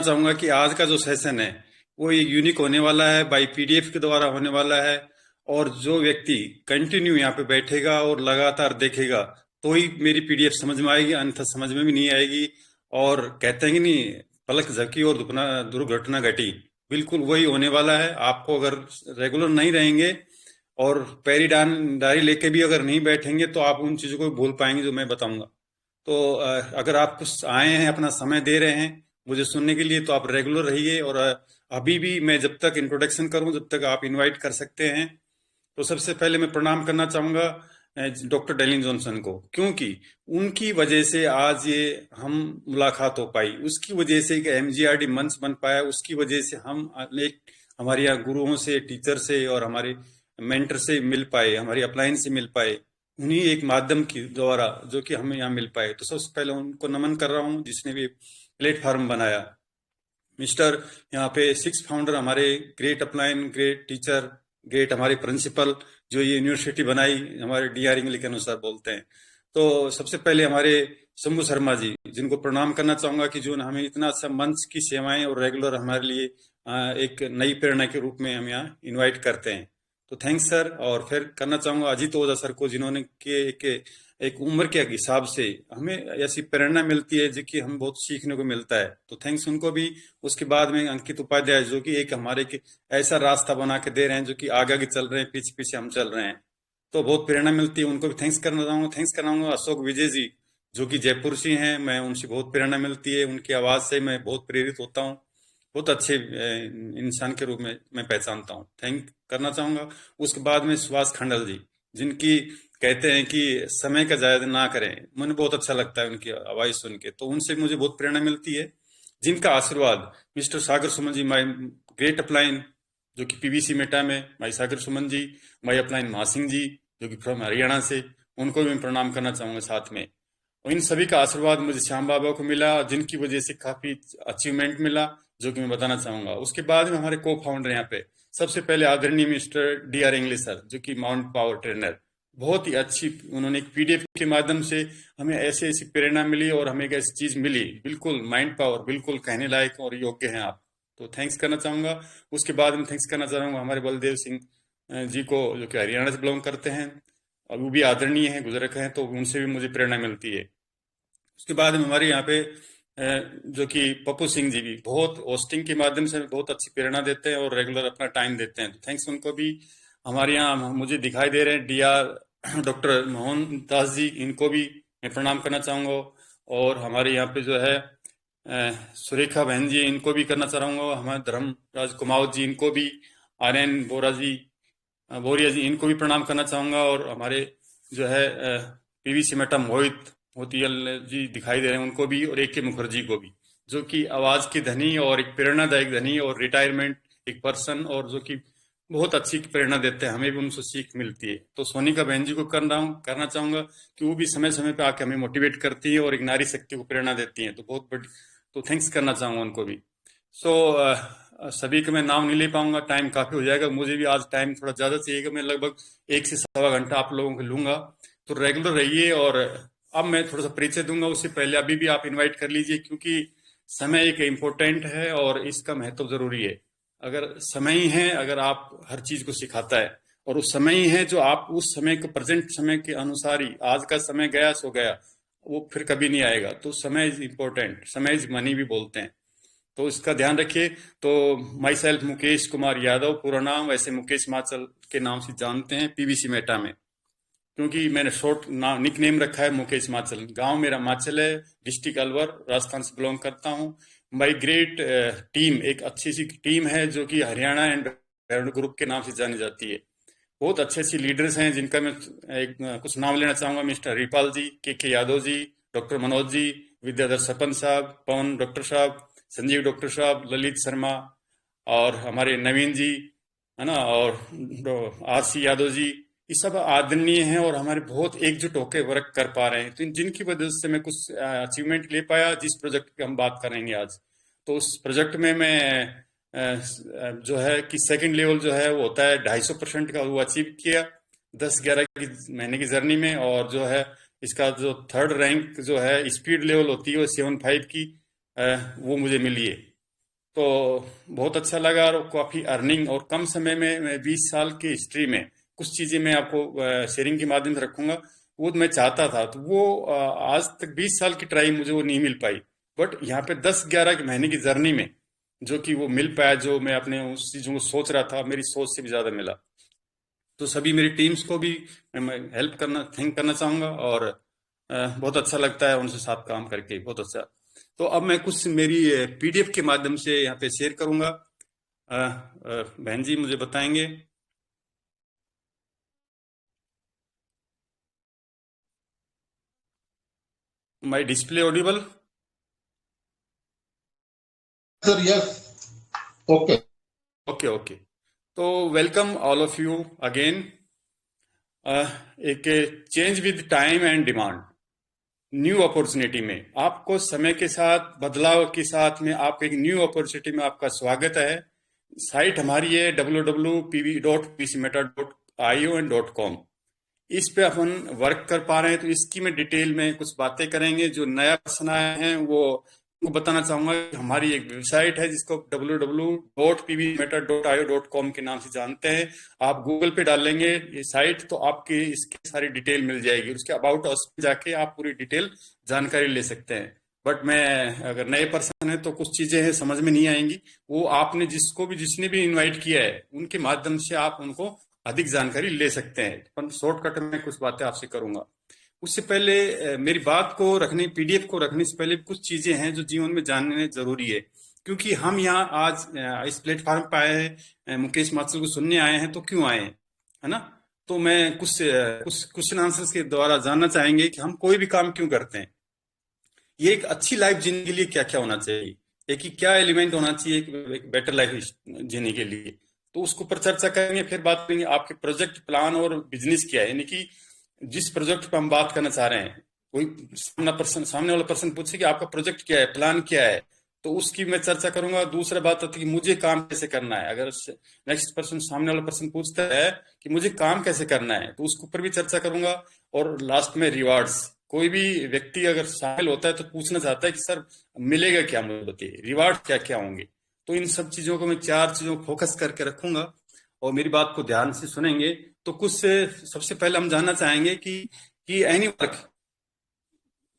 बताना चाहूंगा कि आज का जो सेशन है वो ये यूनिक होने वाला है, बाई पीडीएफ के द्वारा होने वाला है। और जो व्यक्ति कंटिन्यू यहाँ पे बैठेगा और लगातार देखेगा तो ही मेरी पीडीएफ समझ में आएगी, अन्यथा समझ में भी नहीं आएगी। और कहते हैं कि नहीं, पलक झपकी और दुर्घटना घटी, बिल्कुल वही होने वाला है। आपको अगर रेगुलर नहीं रहेंगे और पेरिडान डायरी लेके भी अगर नहीं बैठेंगे तो आप उन चीजों को भूल पाएंगे जो मैं बताऊंगा। तो अगर आप कुछ आए हैं, अपना समय दे रहे हैं मुझे सुनने के लिए, तो आप रेगुलर रहिए। और अभी भी मैं जब तक इंट्रोडक्शन करूं जब तक आप इनवाइट कर सकते हैं। तो सबसे पहले मैं प्रणाम करना चाहूंगा डॉक्टर डेलिन जॉनसन को, क्योंकि उनकी वजह से आज ये हम मुलाकात हो पाई, उसकी वजह से एक एमजीआरडी मंच बन पाया, उसकी वजह से हम एक हमारे यहाँ गुरुओं से, टीचर से और हमारे मेंटर से मिल पाए, हमारी अपलाइन से मिल पाए, उन्हीं एक माध्यम के द्वारा जो कि हमें यहाँ मिल पाए। तो सबसे पहले उनको नमन कर रहा हूँ जिसने भी प्लेटफॉर्म बनाया। मिस्टर यहाँ पे 6 फाउंडर हमारे, great upline, great teacher, great हमारे प्रिंसिपल जो ये यूनिवर्सिटी बनाई, हमारे डीआर इंग्लिश के अनुसार बोलते हैं। तो सबसे पहले हमारे शंभू शर्मा जी, जिनको प्रणाम करना चाहूंगा कि जो हमें इतना अच्छा मंच की सेवाएं और रेगुलर हमारे लिए एक नई प्रेरणा के रूप में हम यहाँ इन्वाइट करते हैं। तो थैंक्स सर। और फिर करना चाहूंगा अजीत ओझा सर को, जिन्होंने के एक उम्र के हिसाब से हमें ऐसी प्रेरणा मिलती है जो कि हम बहुत सीखने को मिलता है, तो थैंक्स उनको भी। उसके बाद में अंकित उपाध्याय जो कि एक हमारे के ऐसा रास्ता बना के दे रहे हैं जो कि आगे आगे चल रहे हैं, पीछे पीछे हम चल रहे हैं, तो बहुत प्रेरणा मिलती है, उनको भी थैंक्स करना चाहूंगा। थैंक्स कराऊंगा अशोक विजय जी जो कि जयपुर से हैं, मैं उनसे बहुत प्रेरणा मिलती है, उनकी आवाज से मैं बहुत प्रेरित होता हूँ, बहुत अच्छे इंसान के रूप में मैं पहचानता हूँ, थैंक करना चाहूंगा। उसके बाद में सुभाष खंडल जी, जिनकी कहते हैं कि समय का जाया ना करें, मुझे बहुत अच्छा लगता है उनकी आवाज सुन के, तो उनसे मुझे बहुत प्रेरणा मिलती है। जिनका आशीर्वाद mister Sagar Suman ji, my great upline जो कि पीवीसी मेटा में, माई सागर सुमन जी, माई अपलाइन महासिंह जी जो कि फ्रॉम हरियाणा से, उनको भी मैं प्रणाम करना चाहूंगा साथ में। और इन सभी का आशीर्वाद मुझे श्याम बाबा को मिला, जिनकी वजह से काफी अचीवमेंट मिला जो कि मैं बताना चाहूंगा। उसके बाद में हमारे को फाउंडर यहाँ पे सबसे पहले आदरणीय मिस्टर डीआर इंग्लिश सर, जो कि माउंट पावर ट्रेनर, बहुत ही अच्छी उन्होंने एक पीडीएफ के माध्यम से हमें ऐसी ऐसी प्रेरणा मिली और हमें एक ऐसी चीज मिली, बिल्कुल माइंड पावर, बिल्कुल कहने लायक और योग्य हैं आप, तो थैंक्स करना चाहूंगा। उसके बाद में थैंक्स करना चाहूंगा हमारे बलदेव सिंह जी को, जो कि हरियाणा से बिलोंग करते हैं और वो भी आदरणीय हैं, गुजरक हैं, तो उनसे भी मुझे प्रेरणा मिलती है। उसके बाद में हमारे यहाँ पे जो कि पप्पू सिंह जी भी बहुत होस्टिंग के माध्यम से बहुत अच्छी प्रेरणा देते हैं और रेगुलर अपना टाइम देते हैं, तो थैंक्स उनको भी। हमारे यहाँ मुझे दिखाई दे रहे हैं डीआर डॉक्टर मोहन दास जी, इनको भी मैं प्रणाम करना चाहूँगा। और हमारे यहाँ पे जो है सुरेखा बहन जी, इनको भी करना चाहूँगा। हमारे धर्मराज कुमावत जी, इनको भी, आर्यन बोरा जी, बोरिया जी, इनको भी प्रणाम करना चाहूँगा। और हमारे जो है पीवीसी मेटा मोहित मोतियल जी दिखाई दे रहे हैं, उनको भी, और ए के मुखर्जी को भी, जो कि आवाज की धनी और एक प्रेरणादायक धनी और रिटायरमेंट एक पर्सन, और जो कि बहुत अच्छी प्रेरणा देते हैं, हमें भी उनसे सीख मिलती है। तो सोनिका बहन जी को करना चाहूंगा कि वो भी समय समय पे आके हमें मोटिवेट करती है और एक नारी शक्ति को प्रेरणा देती है, तो बहुत बड़ी, तो थैंक्स करना चाहूंगा उनको भी। सो सभी का मैं नाम नहीं ले पाऊंगा, टाइम काफी हो जाएगा, मुझे भी आज टाइम थोड़ा ज्यादा चाहिए, मैं लगभग 1 से 1.25 घंटा आप लोगों को लूंगा, तो रेगुलर रहिए। और अब मैं थोड़ा सा परिचय दूंगा, उससे पहले अभी भी आप इनवाइट कर लीजिए, क्योंकि समय एक इम्पोर्टेंट है और इसका महत्व जरूरी है। अगर समय ही है, अगर आप हर चीज को सिखाता है, और उस समय ही है जो आप उस समय को प्रेजेंट समय के अनुसार ही, आज का समय गया सो गया, वो फिर कभी नहीं आएगा, तो समय इज इम्पोर्टेंट, समय इज मनी भी बोलते हैं, तो इसका ध्यान रखिए। तो माई सेल्फ मुकेश कुमार यादव, पूरा नाम वैसे मुकेश माचल के नाम से जानते हैं पीवीसी मेटा में, क्योंकि मैंने शॉर्ट निक नेम रखा है मुकेश माचल। गांव मेरा माचल है, डिस्ट्रिक्ट अलवर, राजस्थान से बिलोंग करता हूँ। माई ग्रेट टीम, एक अच्छी सी टीम है जो कि हरियाणा एंड ग्रुप के नाम से जानी जाती है। बहुत अच्छे अच्छे लीडर्स हैं जिनका मैं कुछ नाम लेना चाहूंगा। मिस्टर रिपाल जी, के यादव जी, डॉक्टर मनोज जी, विद्याधर सपन साहब, पवन डॉक्टर साहब, संजीव डॉक्टर साहब, ललित शर्मा, और हमारे नवीन जी, है ना, और आरसी यादव जी, ये सब आदरणीय हैं और हमारे बहुत एकजुट होकर वर्क कर पा रहे हैं, तो जिनकी वजह से मैं कुछ अचीवमेंट ले पाया। जिस प्रोजेक्ट की हम बात करेंगे आज, तो उस प्रोजेक्ट में मैं जो है कि सेकंड लेवल जो है वो होता है 250% का, वो अचीव किया 10-11 की महीने की जर्नी में। और जो है इसका जो थर्ड रैंक जो है स्पीड लेवल होती है वो 75 की, वो मुझे मिली है। तो बहुत अच्छा लगा और काफ़ी अर्निंग और कम समय में मैं 20 साल की हिस्ट्री में कुछ चीज़ें मैं आपको शेयरिंग के माध्यम से रखूंगा। वो मैं चाहता था, तो वो आज तक 20 साल की ट्राई मुझे वो नहीं मिल पाई। बट यहाँ पे 10-11 महीने की जर्नी में जो कि वो मिल पाया, जो मैं अपने उस चीज़ों को सोच रहा था, मेरी सोच से भी ज़्यादा मिला। तो सभी मेरी टीम्स को भी मैं हेल्प करना थैंक करना चाहूँगा। और बहुत अच्छा लगता है उनसे साथ काम करके, बहुत अच्छा। तो अब मैं कुछ मेरी पीडीएफ के माध्यम से यहाँ पे शेयर करूँगा। बहन जी मुझे बताएंगे। My display audible? Sir, yes. Okay. Okay okay. तो welcome all of you again. एक change with time and demand, new opportunity में आपको समय के साथ बदलाव के साथ में आप एक न्यू अपॉर्चुनिटी में आपका स्वागत है। साइट हमारी है www.pv.pcmeta.io and .com। इस पे अपन वर्क कर पा रहे हैं, तो इसकी मैं डिटेल में कुछ बातें करेंगे। जो नया पर्सन आए हैं वो को बताना चाहूंगा कि हमारी एक वेबसाइट है जिसको www.pvmeta.io.com के नाम से जानते हैं। आप गूगल पे डालेंगे ये साइट तो आपकी इसकी सारी डिटेल मिल जाएगी। उसके अबाउट अस पे जाके आप पूरी डिटेल जानकारी ले सकते हैं। बट मैं, अगर नए पर्सन है तो कुछ चीजें हैं समझ में नहीं आएंगी, वो आपने जिसने भी इनवाइट किया है उनके माध्यम से आप उनको अधिक जानकारी ले सकते हैं। पर शॉर्टकट में कुछ बातें आपसे करूंगा। उससे पहले मेरी बात को रखने, पीडीएफ को रखने से पहले कुछ चीजें हैं जो जीवन में जानने जरूरी है। क्योंकि हम यहाँ आज इस प्लेटफॉर्म पे आए हैं, मुकेश माथुर को सुनने आए हैं, तो क्यों आए हैं, है ना? तो मैं कुछ क्वेश्चन आंसर्स के द्वारा जानना चाहेंगे कि हम कोई भी काम क्यों करते हैं। ये एक अच्छी लाइफ जीने के लिए क्या क्या होना चाहिए, एक ही क्या एलिमेंट होना चाहिए एक बेटर लाइफ जीने के लिए। तो उसके ऊपर चर्चा करेंगे। फिर बात करेंगे आपके प्रोजेक्ट प्लान और बिजनेस क्या है, यानी कि जिस प्रोजेक्ट पे हम बात करना चाह रहे हैं। कोई सामने वाला पर्सन पूछे कि आपका प्रोजेक्ट क्या है, प्लान क्या है, तो उसकी मैं चर्चा करूंगा। दूसरा बात होती है कि मुझे काम कैसे करना है। अगर नेक्स्ट पर्सन, सामने वाला पर्सन पूछता है कि मुझे काम कैसे करना है, तो उसके ऊपर भी चर्चा करूंगा। और लास्ट में रिवार्ड्स, कोई भी व्यक्ति अगर शामिल होता है तो पूछना चाहता है कि सर मिलेगा क्या, मुझे बताइए रिवार्ड क्या क्या होंगे। तो इन सब चीजों को मैं, चार चीजों को फोकस करके रखूंगा और मेरी बात को ध्यान से सुनेंगे। तो कुछ से सबसे पहले हम जानना चाहेंगे कि एनी वर्क,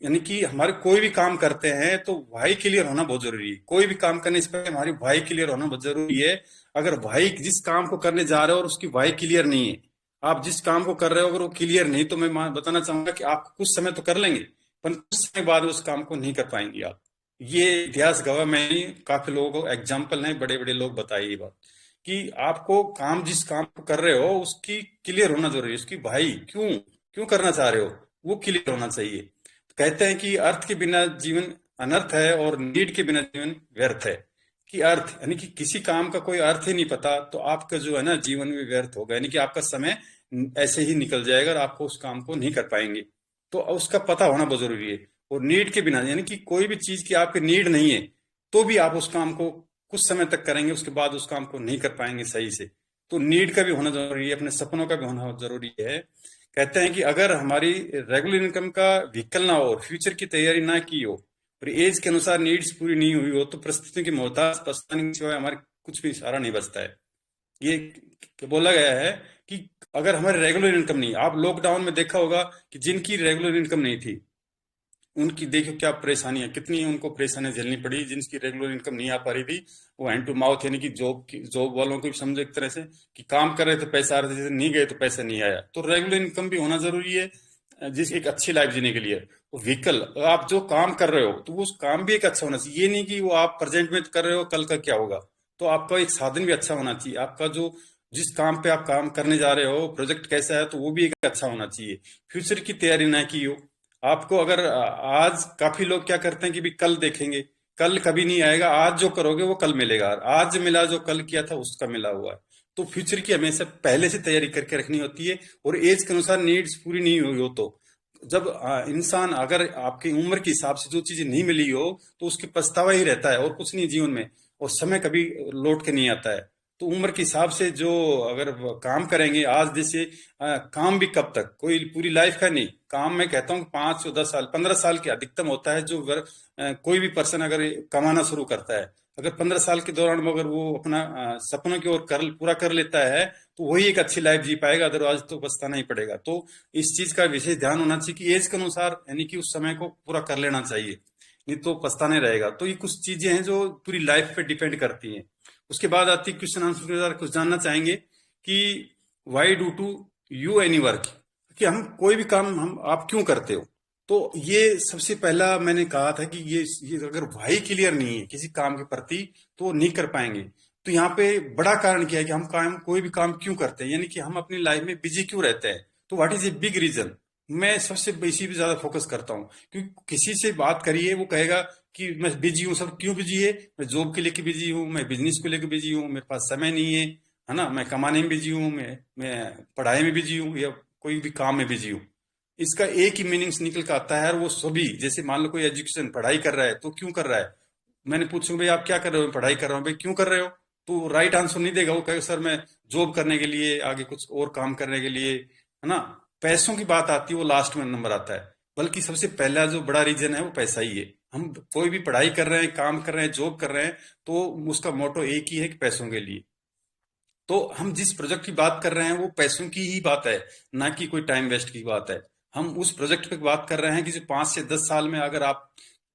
यानी कि हमारे कोई भी काम करते हैं तो वाई क्लियर होना बहुत जरूरी है। कोई भी काम करने से पहले हमारी वाई क्लियर होना बहुत जरूरी है। अगर वाई, जिस काम को करने जा रहे हो और उसकी वाई क्लियर नहीं है, आप जिस काम को कर रहे हो अगर वो क्लियर नहीं, तो मैं बताना चाहूंगा कि आप कुछ समय तो कर लेंगे पर कुछ समय बाद उस काम को नहीं कर पाएंगे आप। ये इतिहास गवाह, मैं नहीं, काफी लोगों को एग्जाम्पल हैं, बड़े बड़े लोग बताइए ये बात कि आपको काम, जिस काम को कर रहे हो उसकी क्लियर होना जरूरी है। उसकी भाई क्यों क्यों करना चाह रहे हो वो क्लियर होना चाहिए। कहते हैं कि अर्थ के बिना जीवन अनर्थ है और नीड के बिना जीवन व्यर्थ है। कि अर्थ यानी कि किसी काम का कोई अर्थ ही नहीं पता तो आपका जो है ना जीवन में व्यर्थ होगा, यानी कि आपका समय ऐसे ही निकल जाएगा और आपको उस काम को नहीं कर पाएंगे। तो उसका पता होना बहुत जरूरी है। और नीड के बिना, यानी कि कोई भी चीज की आपकी नीड नहीं है तो भी आप उस काम को कुछ समय तक करेंगे, उसके बाद उस काम को नहीं कर पाएंगे सही से। तो नीड का भी होना जरूरी है, अपने सपनों का भी होना जरूरी है। कहते हैं कि अगर हमारी रेगुलर इनकम का व्हीकल ना हो और फ्यूचर की तैयारी ना की हो और एज के अनुसार नीड्स पूरी नहीं हुई हो, तो परिस्थितियों की मोहताज पछताने के सिवाय हमारे कुछ भी सहारा नहीं बचता है। ये बोला गया है कि अगर हमारी रेगुलर इनकम नहीं, आप लॉकडाउन में देखा होगा कि जिनकी रेगुलर इनकम नहीं थी उनकी देखो क्या परेशानियां, कितनी उनको परेशानियां झेलनी पड़ी। जिनकी रेगुलर इनकम नहीं आ पा रही थी वो हैंड टू माउथ, यानी कि जॉब वालों को भी समझो एक तरह से कि काम कर रहे थे पैसा आ रहा था, जैसे नहीं गए तो पैसा नहीं आया। तो रेगुलर इनकम भी होना जरूरी है जिस एक अच्छी लाइफ जीने के लिए। व्हीकल, आप जो काम कर रहे हो तो वो उस काम भी एक अच्छा होना चाहिए। ये नहीं कि वो आप प्रेजेंट में कर रहे हो कल का क्या होगा। तो आपका एक साधन भी अच्छा होना चाहिए। आपका जो जिस काम पे आप काम करने जा रहे हो प्रोजेक्ट कैसा है तो वो भी एक अच्छा होना चाहिए। फ्यूचर की तैयारी ना की हो आपको। अगर आज काफी लोग क्या करते हैं कि भी कल देखेंगे, कल कभी नहीं आएगा, आज जो करोगे वो कल मिलेगा। आज मिला जो कल किया था उसका मिला हुआ है। तो फ्यूचर की हमेशा पहले से तैयारी करके रखनी होती है। और एज के अनुसार नीड्स पूरी नहीं हुई हो तो जब इंसान, अगर आपकी उम्र के हिसाब से जो चीजें नहीं मिली हो तो उसकी पछतावा ही रहता है और कुछ नहीं जीवन में। और समय कभी लौट के नहीं आता है। तो उम्र के हिसाब से जो अगर काम करेंगे आज जैसे, काम भी कब तक, कोई पूरी लाइफ का नहीं। काम मैं कहता हूँ 5 से 10 साल 15 साल के अधिकतम होता है जो कोई भी पर्सन अगर कमाना शुरू करता है। अगर 15 साल के दौरान में अगर वो अपना सपनों की ओर पूरा कर लेता है तो वही एक अच्छी लाइफ जी पाएगा, अदरवाइज तो पछताना ही पड़ेगा। तो इस चीज का विशेष ध्यान होना चाहिए कि एज के अनुसार यानी कि उस समय को पूरा कर लेना चाहिए, नहीं तो पछताने रहेगा। तो ये कुछ चीजें हैं जो पूरी लाइफ पे डिपेंड करती हैं। उसके बाद आती क्वेश्चन आंसर के द्वारा कुछ जानना चाहेंगे कि why do to you any work, कि हम कोई भी काम हम आप क्यों करते हो। तो ये सबसे पहला मैंने कहा था कि ये अगर वाई क्लियर नहीं है किसी काम के प्रति तो नहीं कर पाएंगे। तो यहाँ पे बड़ा कारण क्या है कि हम काम कोई भी काम क्यों करते हैं, यानी कि हम अपनी लाइफ में बिजी क्यों रहते हैं। तो what is a big reason, मैं सबसे इसी पे ज्यादा फोकस करता हूँ। क्योंकि किसी से बात करिए वो कहेगा कि मैं बिजी हूँ। सब क्यों बिजी है, मैं जॉब के लेके बिजी हूँ, मैं बिजनेस को लेके बिजी हूँ, मेरे पास समय नहीं है ना, मैं कमाने में बिजी हूँ, मैं पढ़ाई में बिजी हूँ, या कोई भी काम में बिजी हूँ। इसका एक ही मीनिंग्स निकल कर आता है, और वो सभी, जैसे मान लो कोई एजुकेशन पढ़ाई कर रहा है तो क्यों कर रहा है, मैंने पूछूं भाई आप क्या कर रहे हो, पढ़ाई कर रहा हूँ, भाई क्यों कर रहे हो, तो राइट आंसर नहीं देगा। वो कहेगा सर मैं जॉब करने के लिए, आगे कुछ और काम करने के लिए, है ना। पैसों की बात आती है वो लास्ट में नंबर आता है, बल्कि सबसे पहला जो बड़ा रीजन है वो पैसा ही है। हम कोई भी पढ़ाई कर रहे हैं, काम कर रहे हैं, जॉब कर रहे हैं, तो उसका मोटो एक ही है कि पैसों के लिए। तो हम जिस प्रोजेक्ट की बात कर रहे हैं वो पैसों की ही बात है, ना कि कोई टाइम वेस्ट की बात है। हम उस प्रोजेक्ट पे बात कर रहे हैं कि जो 5 से 10 साल में अगर आप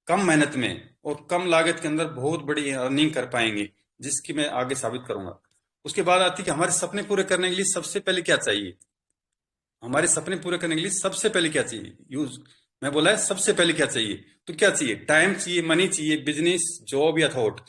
कम मेहनत में और कम लागत के अंदर बहुत बड़ी अर्निंग कर पाएंगे, जिसकी मैं आगे साबित करूंगा। उसके बाद आती है कि हमारे सपने पूरे करने के लिए सबसे पहले क्या चाहिए। हमारे सपने पूरे करने के लिए सबसे पहले क्या चाहिए, यूज मैं बोला है सबसे पहले क्या चाहिए। तो क्या चाहिए, टाइम चाहिए, मनी चाहिए, बिजनेस, जॉब या थॉट।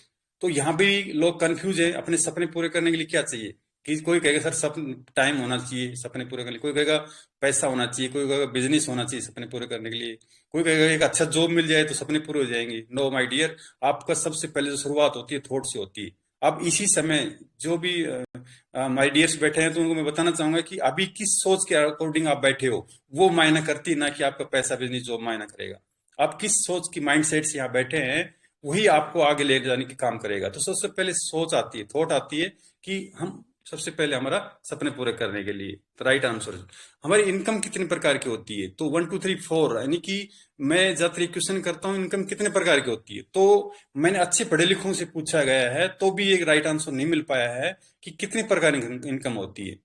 तो यहाँ भी लोग कंफ्यूज है, अपने सपने पूरे करने के लिए क्या चाहिए। कि कोई कहेगा सर सपन टाइम होना चाहिए सपने पूरे करने के लिए, कोई कहेगा पैसा होना चाहिए, कोई कहेगा बिजनेस होना चाहिए सपने पूरे करने के लिए, कोई कहेगा एक अच्छा जॉब मिल जाए तो सपने पूरे हो जाएंगे। नो माय डियर, आपका सबसे पहले जो शुरुआत होती है थॉट से होती है। अब इसी समय जो भी माय डियर्स बैठे हैं तो उनको मैं बताना चाहूंगा कि अभी किस सोच के अकॉर्डिंग आप बैठे हो वो मायना करती है, ना कि आपका पैसा बिजनेस जॉब मायना करेगा। आप किस सोच की माइंडसेट से यहाँ बैठे हैं वही आपको आगे ले जाने के काम करेगा। तो सबसे पहले सोच आती है, थॉट आती है कि हम सबसे पहले हमारा सपने पूरे करने के लिए। तो राइट आंसर, हमारी इनकम कितने प्रकार की होती है, तो 1 2 3 4, यानी कि मैं ज्यादातर क्वेश्चन करता हूँ इनकम कितने प्रकार की होती है। तो मैंने अच्छे पढ़े लिखों से पूछा गया है तो भी एक राइट आंसर नहीं मिल पाया है कि कितने प्रकार की इनकम होती है।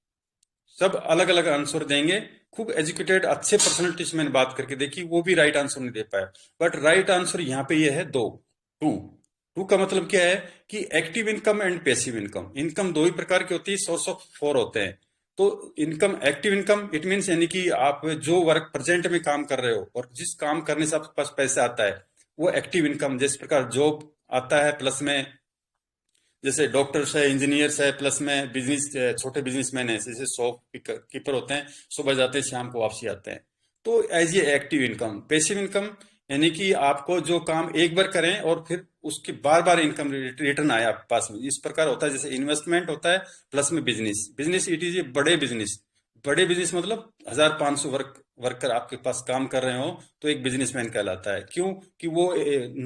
सब अलग अलग आंसर देंगे। खूब एजुकेटेड अच्छे पर्सनलिटी से मैंने बात करके देखी, वो भी राइट आंसर नहीं दे पाया। बट राइट आंसर यहाँ पे ये है दो, टू। टू का मतलब क्या है कि active income and passive income. Income दो ही प्रकार की होती है, सोर्स ऑफ 4 होते हैं। तो income, active income it means यानी कि आप जो वर्क प्रेजेंट में काम कर रहे हो और जिस काम करने से आपके पास पैसा आता है वो एक्टिव इनकम। जिस प्रकार जॉब आता है प्लस में, जैसे डॉक्टर्स है, इंजीनियर्स है, प्लस में बिजनेस, छोटे बिजनेसमैन है जैसे शॉप कीपर होते हैं, सुबह जाते हैं शाम को वापसी आते हैं। तो एज ये एक्टिव इनकम। पैसिव इनकम यानी कि आपको जो काम एक बार करें और फिर उसकी बार बार इनकम रिटर्न आए आपके पास में, इस प्रकार होता है। जैसे इन्वेस्टमेंट होता है प्लस में business. Business it is a बड़े बिजनेस। बड़े बिजनेस मतलब 1500 वर्कर आपके पास काम कर रहे हो तो एक बिजनेसमैन कहलाता है। क्यों कि वो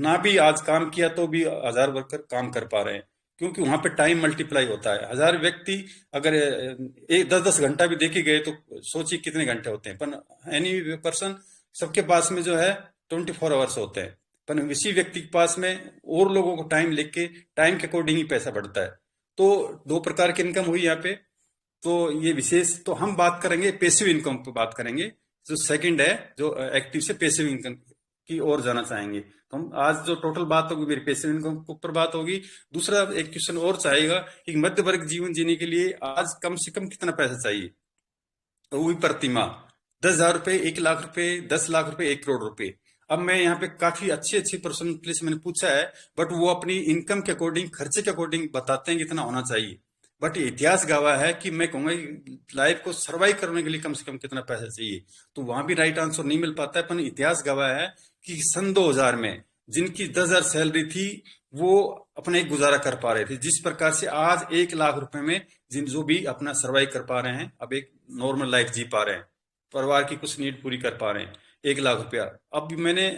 ना भी आज काम किया तो भी 1000 वर्कर काम कर पा रहे हैं, क्योंकि वहां पे टाइम मल्टीप्लाई होता है। 1000 व्यक्ति अगर एक 10 10 घंटा भी देखे गए तो सोचिए कितने घंटे होते हैं। पर एनी पर्सन, सबके पास में जो है 24 आवर्स होते हैं, पर इसी व्यक्ति के पास में और लोगों को टाइम लेके टाइम के अकॉर्डिंग ही पैसा बढ़ता है। तो दो प्रकार की इनकम हुई यहाँ पे। तो ये विशेष, तो हम बात करेंगे पेसिव इनकम पे बात करेंगे, जो सेकंड है, जो एक्टिव से पेसिव इनकम की ओर जाना चाहेंगे। तो हम आज जो टोटल बात होगी मेरी पेसिव इनकम के ऊपर बात होगी। दूसरा एक क्वेश्चन और चाहेगा कि मध्य वर्ग जीवन जीने के लिए आज कम से कम कितना पैसा चाहिए, तो वो भी प्रति माह 10,000 रुपए, 1 लाख रुपए, 10 लाख रुपए, 1 करोड़ रुपए। अब मैं यहाँ पे काफी अच्छी अच्छी परसेंटेज से मैंने पूछा है, बट वो अपनी इनकम के अकॉर्डिंग, खर्चे के अकॉर्डिंग बताते हैं कितना होना चाहिए। बट इतिहास गवाह है कि मैं कहूंगा लाइफ को सर्वाइव करने के लिए कम से कम कितना पैसा चाहिए। तो वहां भी राइट आंसर नहीं मिल पाता है, पर इतिहास गवाह है कि सन 2000 में जिनकी 10,000 सैलरी थी वो अपना एक गुजारा कर पा रहे थे। जिस प्रकार से आज 1 लाख रुपए में जिन जो भी अपना सर्वाइव कर पा रहे हैं, अब एक नॉर्मल लाइफ जी पा रहे हैं, परिवार की कुछ नीड पूरी कर पा रहे हैं, 1 लाख रुपया। अब मैंने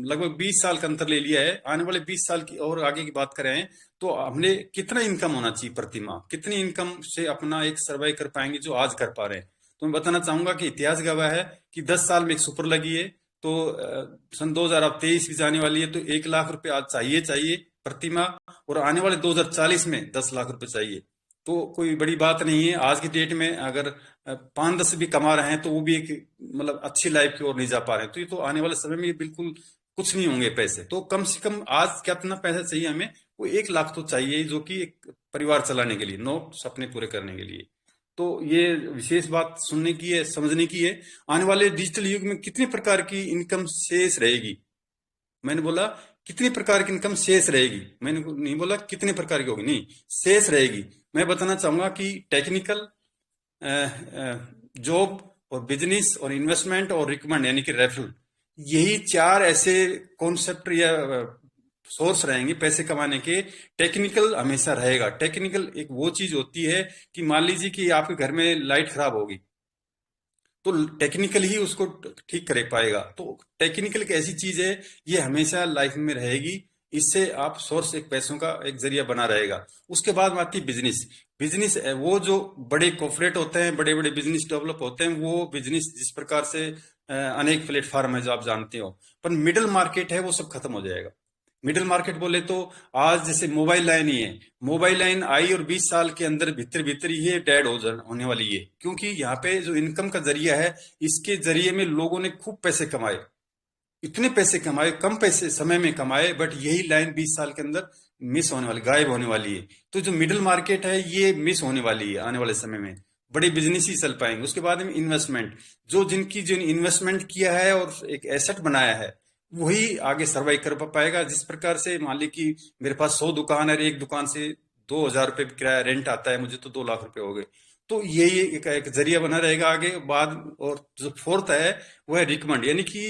लगभग 20 साल का अंतर ले लिया है। आने वाले 20 साल की और आगे की बात करें तो हमने कितना इनकम होना चाहिए प्रति माह, कितनी इनकम से अपना एक सर्वाइव कर पाएंगे जो आज कर पा रहे हैं। तो मैं बताना चाहूंगा कि इतिहास गवाह है कि 10 साल में एक सुपर लगी है। तो सन 2023 भी जाने वाली है, तो 1 लाख रुपए आज चाहिए चाहिए प्रति माह, और आने वाले 2040 में 10 लाख रुपए चाहिए। तो कोई बड़ी बात नहीं है। आज की डेट में अगर 5-10 भी कमा रहे हैं तो वो भी एक मतलब अच्छी लाइफ की ओर नहीं जा पा रहे हैं। तो ये तो आने वाले समय में ये बिल्कुल कुछ नहीं होंगे पैसे। तो कम से कम आज कितना पैसा चाहिए हमें, वो 1 लाख तो चाहिए, जो कि एक परिवार चलाने के लिए, नो सपने पूरे करने के लिए। तो ये विशेष बात सुनने की है, समझने की है। आने वाले डिजिटल युग में कितने प्रकार की इनकम शेष रहेगी, मैंने बोला कितने प्रकार की इनकम शेष रहेगी, मैंने नहीं बोला कितने प्रकार की होगी, नहीं, शेष रहेगी। मैं बताना चाहूंगा कि टेक्निकल, जॉब और बिजनेस और इन्वेस्टमेंट और रिकमेंड यानी कि रेफरल, यही 4 ऐसे कॉन्सेप्ट या सोर्स रहेंगे पैसे कमाने के। टेक्निकल हमेशा रहेगा। टेक्निकल एक वो चीज होती है कि मान लीजिए कि आपके घर में लाइट खराब होगी, तो टेक्निकल ही उसको ठीक कर पाएगा। तो टेक्निकल एक ऐसी चीज है, ये हमेशा लाइफ में रहेगी। इससे आप सोर्स एक पैसों का एक जरिया बना रहेगा। उसके बाद में आती है बिजनेस। बिजनेस वो जो बड़े कॉर्पोरेट होते हैं, बड़े बड़े बिजनेस डेवलप होते हैं, वो बिजनेस जिस प्रकार से अनेक प्लेटफॉर्म है जो आप जानते हो। पर मिडिल मार्केट है वो सब खत्म हो जाएगा। मिडिल मार्केट बोले तो आज जैसे मोबाइल लाइन ही है, मोबाइल लाइन आई और 20 साल के अंदर भीतर भीतर ही डेड होने वाली है। क्योंकि यहाँ पे जो इनकम का जरिया है, इसके जरिए में लोगों ने खूब पैसे कमाए, इतने पैसे कमाए, कम पैसे समय में कमाए, बट यही लाइन 20 साल के अंदर मिस होने वाली, गायब होने वाली है। तो जो मिडिल मार्केट है ये मिस होने वाली है आने वाले समय में। बड़े बिजनेस ही चल पाएंगे। उसके बाद में इन्वेस्टमेंट, जो जिनकी जो इन्वेस्टमेंट किया है और एक एसेट बनाया है, वही आगे सर्वाइव कर पाएगा। जिस प्रकार से मान ली कि मेरे पास 100 दुकान है, एक दुकान से 2,000 रुपये किराया रेंट आता है, मुझे तो 2 लाख रुपए हो गए। तो यही एक जरिया बना रहेगा आगे बाद। और जो फोर्थ है वो है रिकमेंड यानी कि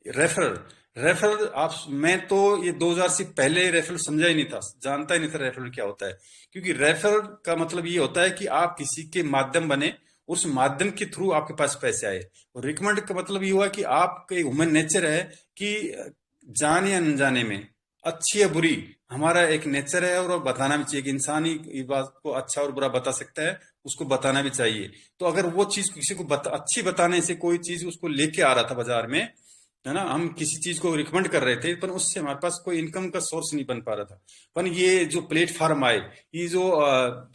रेफरल। रेफरल आप, मैं तो ये 2000 से पहले रेफरल समझा ही नहीं था, जानता ही नहीं था रेफरल क्या होता है। क्योंकि रेफरल का मतलब ये होता है कि आप किसी के माध्यम बने, उस माध्यम के थ्रू आपके पास पैसे आए। और रिकमेंड का मतलब ये हुआ कि आपका ह्यूमन नेचर है कि जाने या अनजाने में, अच्छी या बुरी, हमारा एक नेचर है। और बताना भी चाहिए कि इंसान ही इस बात को अच्छा और बुरा बता सकता है, उसको बताना भी चाहिए। तो अगर वो चीज किसी को अच्छी बताने से कोई चीज उसको लेके आ रहा था बाजार में, है ना, हम किसी चीज को रिकमेंड कर रहे थे, पर उससे हमारे पास कोई इनकम का सोर्स नहीं बन पा रहा था। पर ये जो प्लेटफॉर्म आए, ये जो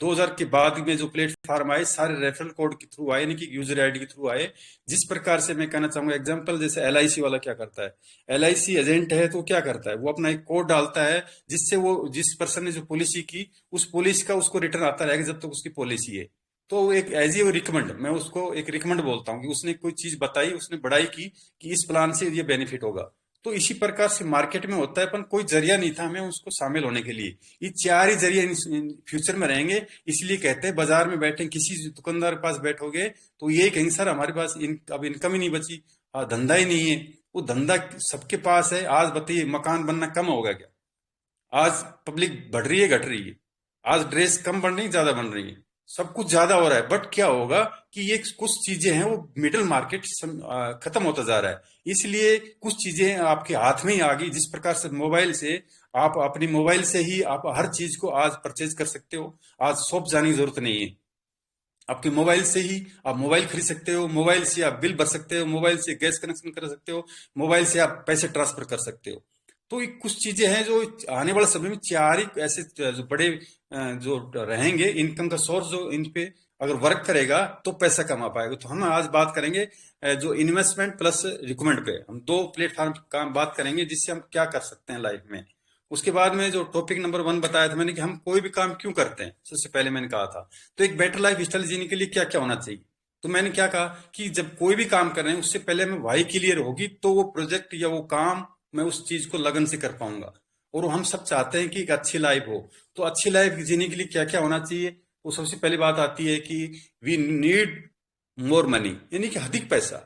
2000 के बाद में जो प्लेटफॉर्म आए, सारे रेफरल कोड के थ्रू आए, यानी कि यूजर आईडी के थ्रू आए। जिस प्रकार से मैं कहना चाहूंगा एग्जांपल, जैसे LIC वाला क्या करता है, LIC एजेंट है तो क्या करता है, वो अपना एक कोड डालता है, जिससे वो जिस पर्सन ने जो पॉलिसी की, उस पॉलिसी का उसको रिटर्न आता रहेगा जब तक उसकी पॉलिसी है। तो एक एज ए रिकमेंड, मैं उसको एक रिकमेंड बोलता हूँ कि उसने कोई चीज बताई, उसने बढ़ाई की कि इस प्लान से ये बेनिफिट होगा। तो इसी प्रकार से मार्केट में होता है, पर कोई जरिया नहीं था हमें उसको शामिल होने के लिए। ये 4 ही जरिए फ्यूचर में रहेंगे। इसलिए कहते हैं बाजार में बैठे किसी दुकानदार के पास बैठोगे तो ये कहेंगे सर हमारे पास अब इनकम ही नहीं बची, धंधा ही नहीं है। वो धंधा सबके पास है। आज बताइए मकान बनना कम होगा क्या? आज पब्लिक बढ़ रही है घट रही है? आज ड्रेस कम बन रही है ज्यादा बन रही है? सब कुछ ज्यादा हो रहा है। बट क्या होगा कि ये कुछ चीजें हैं वो मिडिल मार्केट खत्म होता जा रहा है। इसलिए कुछ चीजें आपके हाथ में ही आ गई। जिस प्रकार से मोबाइल से, आप अपनी मोबाइल से ही आप हर चीज को आज परचेज कर सकते हो। आज शॉप जाने की जरूरत नहीं है। आपके मोबाइल से ही आप मोबाइल खरीद सकते हो, मोबाइल से आप बिल भर सकते हो, मोबाइल से गैस कनेक्शन कर सकते हो, मोबाइल से आप पैसे ट्रांसफर कर सकते हो। तो ये कुछ चीजें हैं जो आने वाले समय में 4 ही ऐसे जो बड़े जो रहेंगे इनकम का सोर्स, जो इन पे अगर वर्क करेगा तो पैसा कमा पाएगा। तो हम आज बात करेंगे जो इन्वेस्टमेंट प्लस रिकमेंड पे, हम 2 प्लेटफॉर्म का बात करेंगे जिससे हम क्या कर सकते हैं लाइफ में। उसके बाद में जो टॉपिक नंबर 1 बताया था मैंने कि हम कोई भी काम क्यों करते हैं, सबसे पहले मैंने कहा था तो एक बेटर लाइफ स्टाइल जीने के लिए क्या क्या होना चाहिए। तो मैंने क्या कहा कि जब कोई भी काम कर रहे हैं उससे पहले हमें वाई क्लियर होगी, तो वो प्रोजेक्ट या वो काम मैं उस चीज को लगन से कर पाऊंगा। और हम सब चाहते हैं कि एक अच्छी लाइफ हो। तो अच्छी लाइफ जीने के लिए क्या क्या होना चाहिए, वो सबसे पहली बात आती है कि वी नीड मोर मनी, यानी कि अधिक पैसा।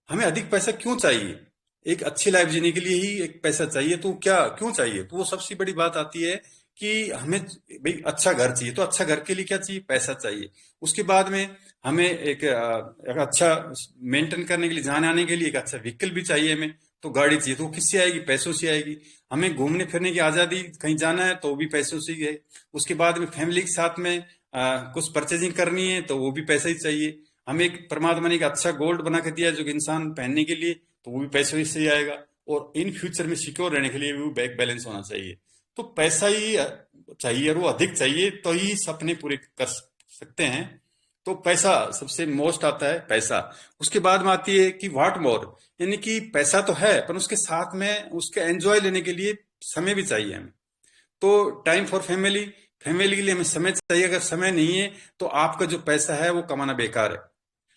हमें अधिक पैसा क्यों चाहिए? एक अच्छी लाइफ जीने के लिए ही एक पैसा चाहिए। तो क्या क्यों चाहिए? तो वो सबसे बड़ी बात आती है कि हमें भाई अच्छा घर चाहिए। तो अच्छा घर के लिए क्या चाहिए? पैसा चाहिए। उसके बाद में हमें एक अच्छा मेंटेन करने के लिए, जाने आने के लिए एक अच्छा व्हीकल भी चाहिए हमें। तो गाड़ी चाहिए। तो किससे आएगी? पैसों से आएगी। हमें घूमने फिरने की आजादी, कहीं जाना है तो वो भी पैसों से ही है। उसके बाद में फैमिली के साथ में कुछ परचेजिंग करनी है तो वो भी पैसा ही चाहिए। हमें एक परमात्मा ने एक अच्छा गोल्ड बना के दिया है जो कि इंसान पहनने के लिए, तो वो भी पैसों से ही आएगा। और इन फ्यूचर में सिक्योर रहने के लिए भी बैंक बैलेंस होना चाहिए। तो पैसा ही चाहिए, और वो अधिक चाहिए तो ही सपने पूरे कर सकते हैं। तो पैसा सबसे मोस्ट आता है, पैसा। उसके बाद में आती है कि व्हाट मोर, यानी कि पैसा तो है पर उसके साथ में उसके एंजॉय लेने के लिए समय भी चाहिए हमें। तो टाइम फॉर फैमिली, फैमिली के लिए हमें समय चाहिए। अगर समय नहीं है तो आपका जो पैसा है वो कमाना बेकार है।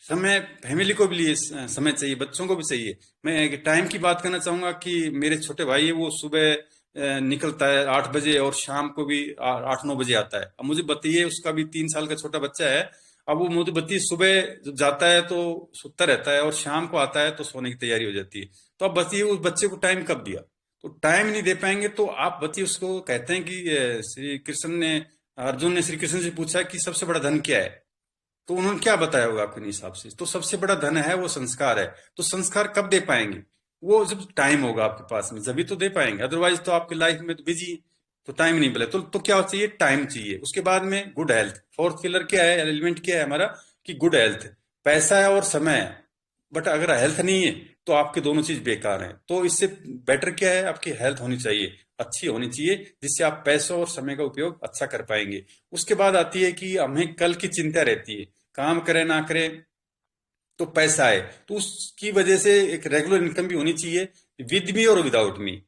समय फैमिली को भी लिए समय चाहिए, बच्चों को भी चाहिए। मैं एक टाइम की बात करना चाहूंगा कि मेरे छोटे भाई है, वो सुबह निकलता है 8 बजे और शाम को भी 8-9 बजे आता है। अब मुझे बताइए, उसका भी 3 साल का छोटा बच्चा है। अब वो मुझे बताइए, सुबह जब जाता है तो सोता रहता है और शाम को आता है तो सोने की तैयारी हो जाती है। तो अब बताइए उस बच्चे को टाइम कब दिया? तो टाइम नहीं दे पाएंगे तो आप बताइए उसको। कहते हैं कि श्री कृष्ण ने, अर्जुन ने श्री कृष्ण से पूछा कि सबसे बड़ा धन क्या है? तो उन्होंने क्या बताया होगा आपके हिसाब से? तो सबसे बड़ा धन है वो संस्कार है। तो संस्कार कब दे पाएंगे? वो जब टाइम होगा आपके पास में, जब भी तो दे पाएंगे। अदरवाइज तो आपकी लाइफ में तो बिजी, तो टाइम नहीं मिले। तो क्या चाहिए? टाइम चाहिए। उसके बाद में गुड हेल्थ। फोर्थ पिलर क्या है, एलिमेंट क्या है हमारा? कि गुड हेल्थ। पैसा है और समय है, बट अगर हेल्थ नहीं है तो आपके दोनों चीज बेकार हैं। तो इससे बेटर क्या है, आपकी हेल्थ होनी चाहिए, अच्छी होनी चाहिए, जिससे आप पैसों और समय का उपयोग अच्छा कर पाएंगे। उसके बाद आती है कि हमें कल की चिंता रहती है, काम करे ना करे तो पैसा है, तो उसकी वजह से एक रेगुलर इनकम भी होनी चाहिए, विद मी और विदाउट मी,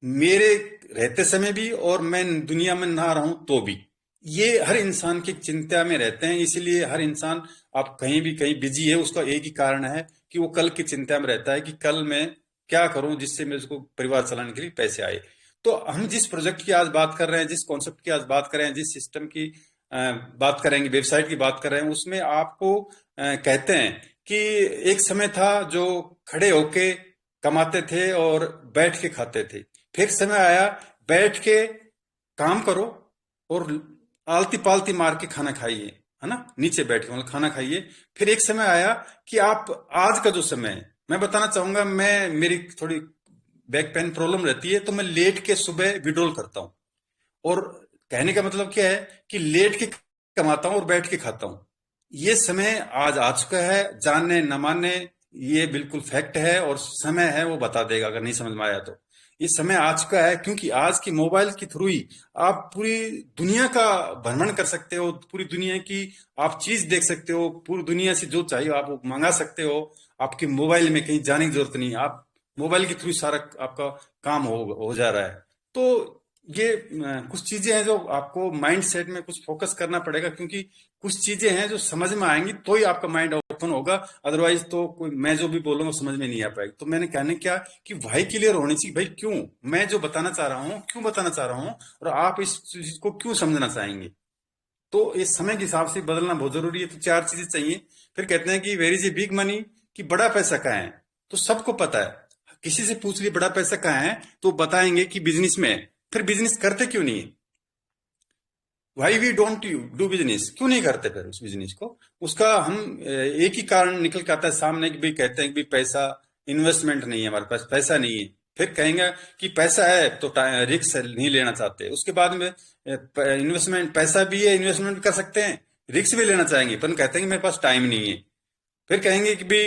मेरे रहते समय भी और मैं दुनिया में ना रहूं तो भी। ये हर इंसान की चिंता में रहते हैं। इसीलिए हर इंसान, आप कहीं भी कहीं बिजी है, उसका एक ही कारण है कि वो कल की चिंता में रहता है कि कल मैं क्या करूं जिससे मेरे को परिवार चलाने के लिए पैसे आए। तो हम जिस प्रोजेक्ट की आज बात कर रहे हैं, जिस कॉन्सेप्ट की आज बात कर रहे हैं, जिस सिस्टम की बात करेंगे, वेबसाइट की बात कर रहे हैं, उसमें आपको कहते हैं कि एक समय था जो खड़े होके कमाते थे और बैठ के खाते थे। फिर समय आया बैठ के काम करो और आलती पालती मार के खाना खाइए, है ना, नीचे बैठ के मतलब खाना खाइए। फिर एक समय आया कि आप आज का जो समय है, मैं बताना चाहूंगा, मैं मेरी थोड़ी बैक पेन प्रॉब्लम रहती है तो मैं लेट के सुबह विड्रॉल करता हूँ। और कहने का मतलब क्या है कि लेट के कमाता हूं और बैठ के खाता हूं। ये समय आज आ चुका है, जाने न माने, ये बिल्कुल फैक्ट है। और समय है वो बता देगा अगर नहीं समझ में आया तो। ये समय आ चुका है क्योंकि आज की मोबाइल के थ्रू ही आप पूरी दुनिया का भ्रमण कर सकते हो, पूरी दुनिया की आप चीज देख सकते हो, पूरी दुनिया से जो चाहिए आप वो मंगा सकते हो। आपके मोबाइल में कहीं जाने की जरूरत नहीं, आप मोबाइल के थ्रू सारा आपका काम हो जा रहा है। तो ये कुछ चीजें हैं जो आपको माइंड सेट में कुछ फोकस करना पड़ेगा, क्योंकि कुछ चीजें हैं जो समझ में आएंगी तो ही आपका माइंड ओपन होगा। अदरवाइज तो कोई मैं जो भी बोलूंगा समझ में नहीं आ पाएगी। तो मैंने कहने क्या कि भाई क्लियर होनी चाहिए, भाई क्यों मैं जो बताना चाह रहा हूँ, क्यों बताना चाह रहा हूँ, और आप इस चीज को क्यों समझना चाहेंगे। तो इस समय के हिसाब से बदलना बहुत जरूरी है। तो चार चीजें चाहिए। फिर कहते हैं कि where is a big money, कि बड़ा पैसा कहाँ है? तो सबको पता है, किसी से पूछ लिए बड़ा पैसा कहाँ है तो बताएंगे कि बिजनेस में है। फिर बिजनेस करते क्यों नहीं है? Why we don't you do business, क्यों नहीं करते फिर उस बिजनेस को? उसका हम एक ही कारण निकल के आता है सामने कि भाई, कहते हैं कि भाई पैसा, इन्वेस्टमेंट नहीं है हमारे पास, पैसा नहीं है। फिर कहेंगे कि पैसा है तो रिस्क नहीं लेना चाहते। उसके बाद में इन्वेस्टमेंट, पैसा भी है, इन्वेस्टमेंट भी कर सकते हैं, रिस्क भी लेना चाहेंगे, पर कहते हैं कि मेरे पास टाइम नहीं है। फिर कहेंगे कि भाई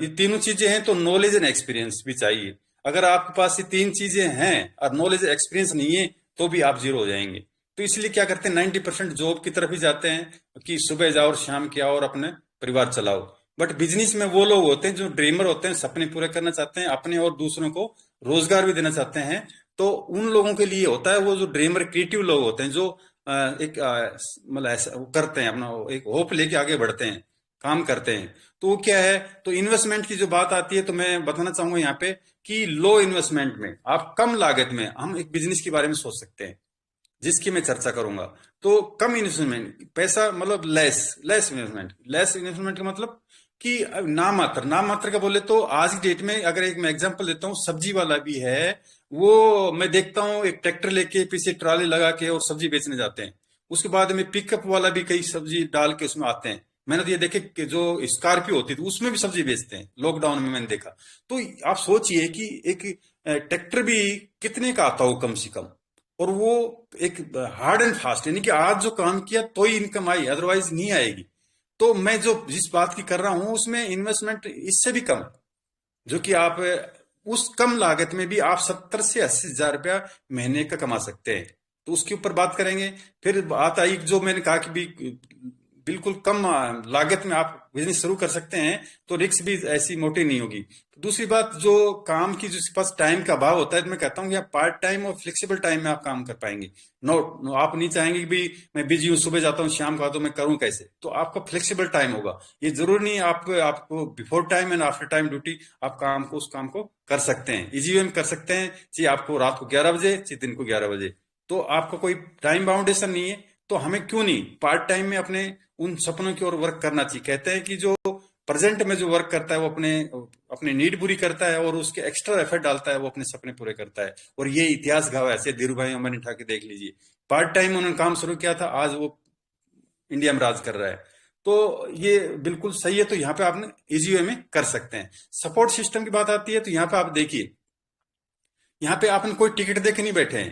ये तीनों चीजें हैं तो नॉलेज एंड एक्सपीरियंस भी चाहिए। अगर आपके पास ये तीन चीजें हैं और नॉलेज एक्सपीरियंस नहीं है तो भी आप जीरो हो जाएंगे। तो इसलिए क्या करते हैं, 90% जॉब की तरफ ही जाते हैं कि सुबह जाओ और शाम के आओ और अपने परिवार चलाओ। बट बिजनेस में वो लोग होते हैं जो ड्रीमर होते हैं, सपने पूरे करना चाहते हैं, अपने और दूसरों को रोजगार भी देना चाहते हैं। तो उन लोगों के लिए होता है वो जो ड्रीमर, क्रिएटिव लोग होते हैं, जो एक मतलब ऐसा वो करते हैं, अपना एक होप लेके आगे बढ़ते हैं, काम करते हैं। तो वो क्या है, तो इन्वेस्टमेंट की जो बात आती है तो मैं बताना चाहूंगा यहाँ पे कि लो इन्वेस्टमेंट में, आप कम लागत में हम एक बिजनेस के बारे में सोच सकते हैं, जिसकी मैं चर्चा करूंगा। तो कम इन्वेस्टमेंट, पैसा मतलब less less investment. Less investment का मतलब कि नाम मात्र, नाम मात्र का बोले तो आज की डेट में अगर एक मैं एग्जांपल देता हूँ, सब्जी वाला भी है, वो मैं देखता हूँ एक ट्रैक्टर लेके पीछे ट्राली लगा के और सब्जी बेचने जाते हैं। उसके बाद में पिकअप वाला भी कई सब्जी डाल के उसमें आते हैं। मैंने तो ये देखे कि जो स्कॉर्पियो होती थी उसमें भी सब्जी बेचते हैं, लॉकडाउन में मैंने देखा। तो आप सोचिए कि एक ट्रैक्टर भी कितने का आता हो कम से कम, और वो एक हार्ड एंड फास्ट, यानी कि आज जो काम किया तो ही इनकम आई, अदरवाइज नहीं आएगी। तो मैं जो जिस बात की कर रहा हूं उसमें इन्वेस्टमेंट इससे भी कम, जो कि आप उस कम लागत में भी आप 70 से 80 हजार रुपया महीने का कमा सकते हैं। तो उसके ऊपर बात करेंगे। फिर बात आई जो मैंने कहा कि भी बिल्कुल कम लागत में आप बिजनेस शुरू कर सकते हैं, तो रिस्क भी ऐसी मोटी नहीं होगी। तो दूसरी बात, जो काम की जिसके पास टाइम का अभाव होता है, तो मैं कहता हूँ कि आप पार्ट टाइम और फ्लेक्सिबल टाइम में आप काम कर पाएंगे। नो, आप नहीं चाहेंगे कि भी मैं बिजी हूँ, सुबह जाता हूँ शाम को आता हूँ, मैं करूँ कैसे? तो आपका फ्लेक्सिबल टाइम होगा। ये जरूरी नहीं आपको before time and after time duty आप उस काम को कर सकते हैं, इजी वे में कर सकते हैं, चाहे आपको रात को 11 बजे, चाहे दिन को 11 बजे। तो आपका कोई टाइम बाउंडेशन नहीं है। तो हमें क्यों नहीं पार्ट टाइम में अपने उन सपनों की ओर वर्क करना चाहिए। कहते हैं कि जो प्रेजेंट में जो वर्क करता है वो अपने अपनी नीड पूरी करता है, और उसके एक्स्ट्रा एफर्ट डालता है वो अपने सपने पूरे करता है। और ये इतिहास गवाह है। ऐसे धीरू भाई अंबानी उठा के देख लीजिए, पार्ट टाइम उन्होंने काम शुरू किया था, आज वो इंडिया में राज कर रहा है। तो ये बिल्कुल सही है। तो यहाँ पे आपने इजी वे में कर सकते हैं। सपोर्ट सिस्टम की बात आती है, तो यहाँ पे आप देखिए, यहाँ पे आपने कोई टिकट दे के नहीं बैठे हैं,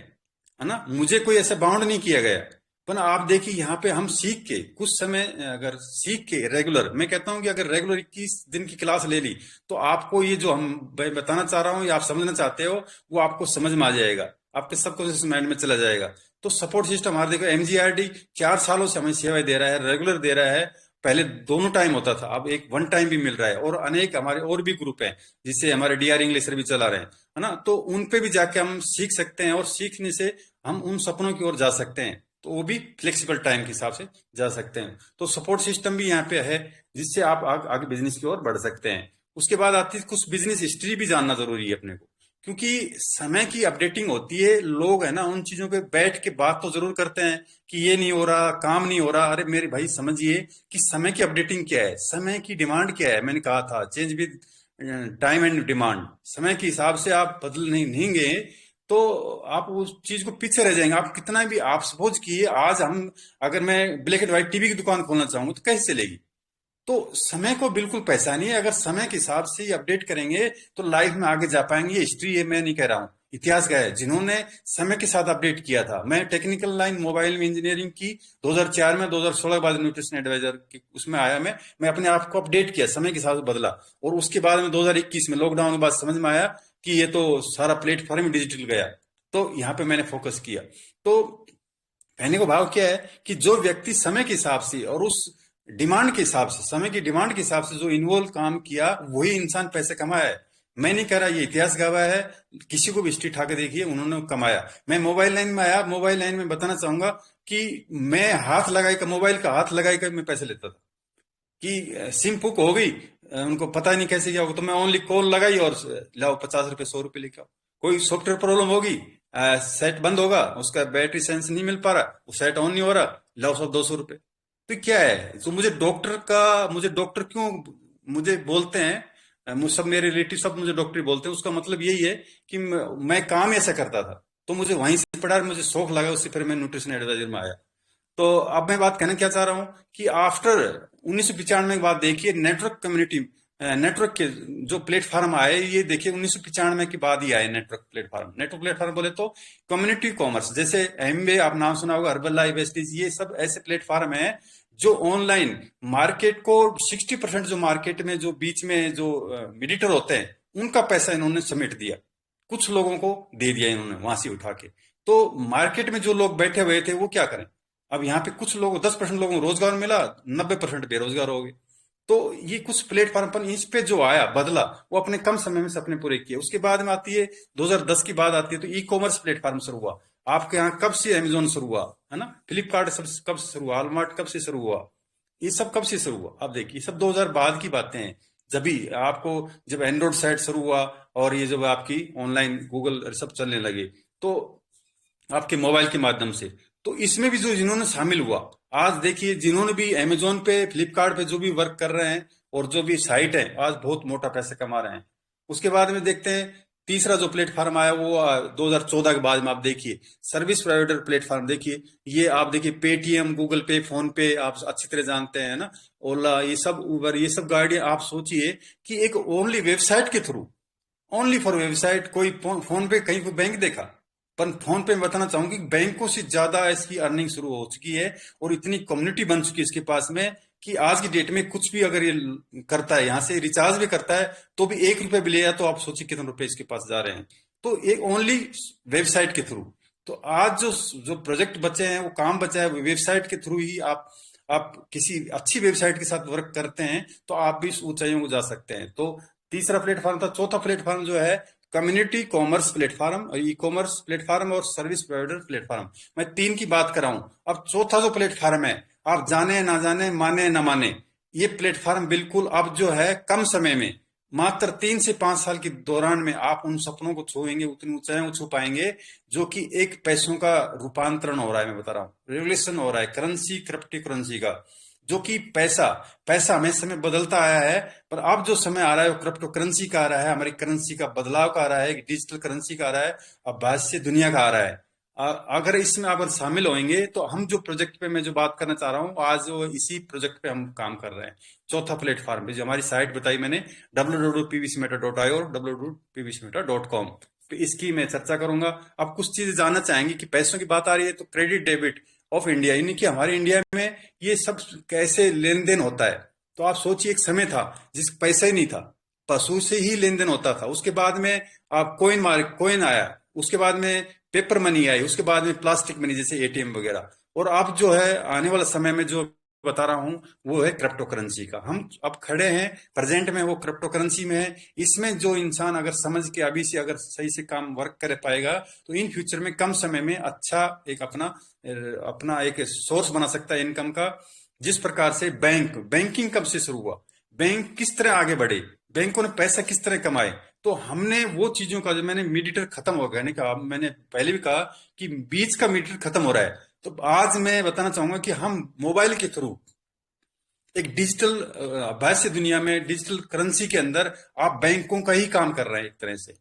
है ना, मुझे कोई ऐसा बाउंड नहीं किया गया। पर आप देखिए यहाँ पे हम सीख के कुछ समय, अगर सीख के रेगुलर, मैं कहता हूँ कि अगर रेगुलर 21 दिन की क्लास ले ली, तो आपको ये जो हम बताना चाह रहा हूँ या आप समझना चाहते हो, वो आपको समझ में आ जाएगा, आपके सबकॉन्शियस माइंड में चला जाएगा। तो सपोर्ट सिस्टम हमारे देखो, एमजीआरडी 4 सालों से हमें सेवाएं दे रहा है, रेगुलर दे रहा है। पहले दोनों टाइम होता था, अब एक वन टाइम भी मिल रहा है। और अनेक हमारे और भी ग्रुप हैं, जिससे हमारे डीआर इंग्लिश भी चला रहे हैं, है ना। तो उन पे भी जाके हम सीख सकते हैं, और सीखने से हम उन सपनों की ओर जा सकते हैं। तो वो भी फ्लेक्सिबल टाइम के हिसाब से जा सकते हैं। तो सपोर्ट सिस्टम भी यहाँ पे है, जिससे आप आगे बिजनेस की ओर बढ़ सकते हैं। उसके बाद आती है कुछ बिजनेस हिस्ट्री भी जानना जरूरी है अपने को, क्योंकि समय की अपडेटिंग होती है। लोग है ना उन चीजों पे बैठ के बात तो जरूर करते हैं कि ये नहीं हो रहा, काम नहीं हो रहा। अरे मेरे भाई समझिए कि समय की अपडेटिंग क्या है, समय की डिमांड क्या है। मैंने कहा था change with time and demand. समय के हिसाब से आप बदल नहीं गए तो आप उस चीज को पीछे रह जाएंगे। आप कितना भी, आप सपोज किए आज हम, अगर मैं ब्लैक एंड व्हाइट टीवी की दुकान खोलना चाहूंगा तो कैसे चलेगी? तो समय को बिल्कुल पहचानिए। अगर समय के हिसाब से ही अपडेट करेंगे तो लाइफ में आगे जा पाएंगे। ये हिस्ट्री है, मैं नहीं कह रहा हूँ, इतिहास का है। जिन्होंने समय के साथ अपडेट किया था, मैं टेक्निकल लाइन मोबाइल में इंजीनियरिंग की 2004 में, 2016 के बाद न्यूट्रिशन एडवाइजर की उसमें आया। मैं अपने आप को अपडेट किया, समय के साथ बदला। और उसके बाद में 2021 में लॉकडाउन के बाद समझ में आया कि ये तो सारा प्लेटफॉर्म डिजिटल गया, तो यहाँ पे मैंने फोकस किया। तो कहने को भाव क्या है कि जो व्यक्ति समय के हिसाब से और उस डिमांड के हिसाब से, समय की डिमांड के हिसाब से जो इन्वॉल्व काम किया, वही इंसान पैसे कमाया है। मैं नहीं कह रहा, ये इतिहास गवाह है। किसी को भी हिस्ट्री उठा के देखिए, उन्होंने कमाया। मैं मोबाइल लाइन में आया, मोबाइल लाइन में बताना चाहूंगा कि मैं हाथ लगाई का, मोबाइल का हाथ लगाई कर मैं पैसे लेता था कि सिम फुक हो गई, उनको पता ही नहीं कैसे क्या होगा, तो मैं ओनली कॉल लगाई और लाओ 50 रुपए 100 रुपए लेके आओ। कोई सॉफ्टवेयर प्रॉब्लम होगी, सेट बंद होगा, उसका बैटरी सेंस नहीं मिल पा रहा, वो सेट ऑन नहीं हो रहा, लाओ सब 200 रुपए। तो क्या है, तो मुझे डॉक्टर क्यों मुझे बोलते हैं, सब मेरे रिलेटिव सब मुझे डॉक्टर बोलते हैं। उसका मतलब यही है कि मैं काम ऐसा करता था, तो मुझे वहीं से पढ़ा, मुझे शौक लगा, उससे फिर मैं न्यूट्रिशन एडवाइजर में आया। तो अब मैं बात कहना क्या चाह रहा हूं कि आफ्टर 1995 के बाद देखिए नेटवर्क कम्युनिटी, नेटवर्क के जो प्लेटफॉर्म आए, ये देखिए 1995 के बाद ही आए नेटवर्क प्लेटफॉर्म। नेटवर्क प्लेटफॉर्म बोले तो कम्युनिटी कॉमर्स, जैसे एमवे आप नाम सुना होगा, हर्बल लाइफ, वेस्टीज, ये सब ऐसे प्लेटफॉर्म है जो ऑनलाइन मार्केट को 60% जो मार्केट में जो बीच में जो मिडिटर होते हैं, उनका पैसा इन्होंने समेट दिया, कुछ लोगों को दे दिया इन्होंने वहां से उठा के। तो मार्केट में जो लोग बैठे हुए थे वो क्या करें? अब यहाँ पे कुछ लोगों, 10% लोगों को रोजगार मिला, 90% बेरोजगार हो गए। तो ये कुछ प्लेटफॉर्म पर इस पे जो आया बदला, वो अपने कम समय में सपने पूरे किए। उसके बाद में आती है 2010 की बात आती है, तो ई कॉमर्स प्लेटफॉर्म शुरू हुआ। आपके यहाँ कब से अमेजोन शुरू हुआ, है ना, फ्लिपकार्ट सब कब से शुरू हुआ, वॉलमार्ट कब से शुरू हुआ, ये सब कब से शुरू हुआ? आप देखिए, सब 2000 बाद की बातें हैं। जब भी आपको, जब एंड्रॉइड साइट शुरू हुआ और ये जब आपकी ऑनलाइन गूगल सब चलने लगे, तो आपके मोबाइल के माध्यम से, तो इसमें भी जो जिन्होंने शामिल हुआ, आज देखिए जिन्होंने भी अमेजोन पे, फ्लिपकार्ट पे जो भी वर्क कर रहे हैं और जो भी साइट है, आज बहुत मोटा पैसे कमा रहे हैं। उसके बाद में देखते हैं तीसरा जो प्लेटफॉर्म आया वो 2014 के बाद में, आप देखिए सर्विस प्रोवाइडर प्लेटफॉर्म देखिए। ये आप देखिए पेटीएम, गूगल पे, फोन पे, आप अच्छी तरह जानते हैं ना, ओला, ये सब उबर, ये सब गाड़ियां। आप सोचिए कि एक ओनली वेबसाइट के थ्रू, ओनली फॉर वेबसाइट, कोई फोन पे कहीं कोई बैंक देखा? पर फोन पे मैं बताना चाहूंगी कि बैंकों से ज्यादा इसकी अर्निंग शुरू हो चुकी है, और इतनी कम्युनिटी बन चुकी है इसके पास में कि आज की डेट में कुछ भी अगर ये करता है, यहाँ से रिचार्ज भी करता है, तो भी 1 रुपए भी लिया, तो आप सोचिए कितने रुपए इसके पास जा रहे हैं। तो एक ओनली वेबसाइट के थ्रू। तो आज जो जो प्रोजेक्ट बचे हैं, वो काम बचा है, वेबसाइट के थ्रू ही आप किसी अच्छी वेबसाइट के साथ वर्क करते हैं तो आप भी इस ऊंचाइयों को जा सकते हैं। तो तीसरा प्लेटफॉर्म था। चौथा प्लेटफॉर्म जो है कम्युनिटी कॉमर्स प्लेटफॉर्म और ई कॉमर्स प्लेटफॉर्म और सर्विस प्रोवाइडर प्लेटफॉर्म। मैं तीन की बात कर रहा हूं। अब चौथा जो प्लेटफॉर्म है, आप जाने ना जाने, माने ना माने, ये प्लेटफॉर्म बिल्कुल अब जो है कम समय में, मात्र 3 से 5 साल के दौरान में आप उन सपनों को छुएंगे, उतनी ऊंचाइयों को छू पाएंगे जो कि एक पैसों का रूपांतरण हो रहा है। मैं बता रहा हूँ, रेवोल्यूशन हो रहा है करेंसी, क्रिप्टो करेंसी का। जो कि पैसा पैसा हमेशा समय बदलता आया है, पर अब जो समय आ रहा है वो क्रिप्टो करेंसी का आ रहा है, हमारी करेंसी का बदलाव का आ रहा है, डिजिटल करेंसी का आ रहा है, अब बाहर दुनिया का आ रहा है। अगर इसमें अगर शामिल होंगे तो हम जो प्रोजेक्ट पे मैं जो बात करना चाह रहा हूँ आज, वो इसी प्रोजेक्ट पे हम काम कर रहे हैं। चौथा प्लेटफॉर्म पे जो हमारी साइट बताई मैंने, www.pvcmeta.io और www.pvcmeta.com, तो इसकी मैं चर्चा करूंगा। अब कुछ चीजें जानना चाहेंगे कि पैसों की बात आ रही है तो क्रेडिट डेबिट ऑफ इंडिया, यानी कि हमारे इंडिया में ये सब कैसे लेन देन होता है। तो आप सोचिए, एक समय था जिस पैसा ही नहीं था, पशु से ही लेन देन होता था। उसके बाद में आप कोइन आया, उसके बाद में पेपर मनी आई, उसके बाद में प्लास्टिक मनी जैसे एटीएम वगैरह, और अब जो है आने वाला समय में जो बता रहा हूं वो है क्रिप्टो करेंसी का। हम अब खड़े हैं प्रेजेंट में, वो क्रिप्टो करेंसी में है। इसमें जो इंसान अगर समझ के अभी से अगर सही से काम वर्क कर पाएगा तो इन फ्यूचर में कम समय में अच्छा एक अपना अपना एक सोर्स बना सकता है इनकम का। जिस प्रकार से बैंकिंग कब से शुरू हुआ, बैंक किस तरह आगे बढ़े, बैंकों ने पैसा किस तरह कमाए, तो हमने वो चीजों का, जो मैंने मीडिएटर खत्म हो गया, नहीं कहा मैंने पहले भी कहा कि बीच का मीडिएटर खत्म हो रहा है। तो आज मैं बताना चाहूंगा कि हम मोबाइल के थ्रू एक डिजिटल बाह्य दुनिया में, डिजिटल करेंसी के अंदर आप बैंकों का ही काम कर रहे हैं एक तरह से।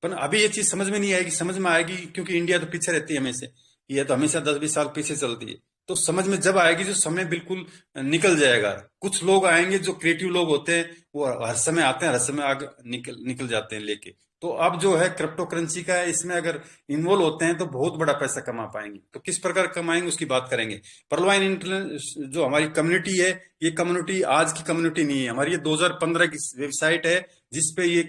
पर अभी ये चीज समझ में नहीं आएगी, समझ में आएगी क्योंकि इंडिया तो पीछे रहती है हमेशा, ये तो हमेशा 10-20 साल पीछे चलती है। तो समझ में जब आएगी जो समय बिल्कुल निकल जाएगा। कुछ लोग आएंगे जो क्रिएटिव लोग होते हैं, वो हर समय आते हैं, हर समय आगे निकल निकल जाते हैं लेके। तो अब जो है क्रिप्टो करेंसी का है, इसमें अगर इन्वॉल्व होते हैं तो बहुत बड़ा पैसा कमा पाएंगे। तो किस प्रकार कमाएंगे उसकी बात करेंगे। पर्लवाइन इंटेलिजेंस जो हमारी कम्युनिटी है, ये कम्युनिटी आज की कम्युनिटी नहीं है हमारी, ये 2015 की वेबसाइट है जिसपे ये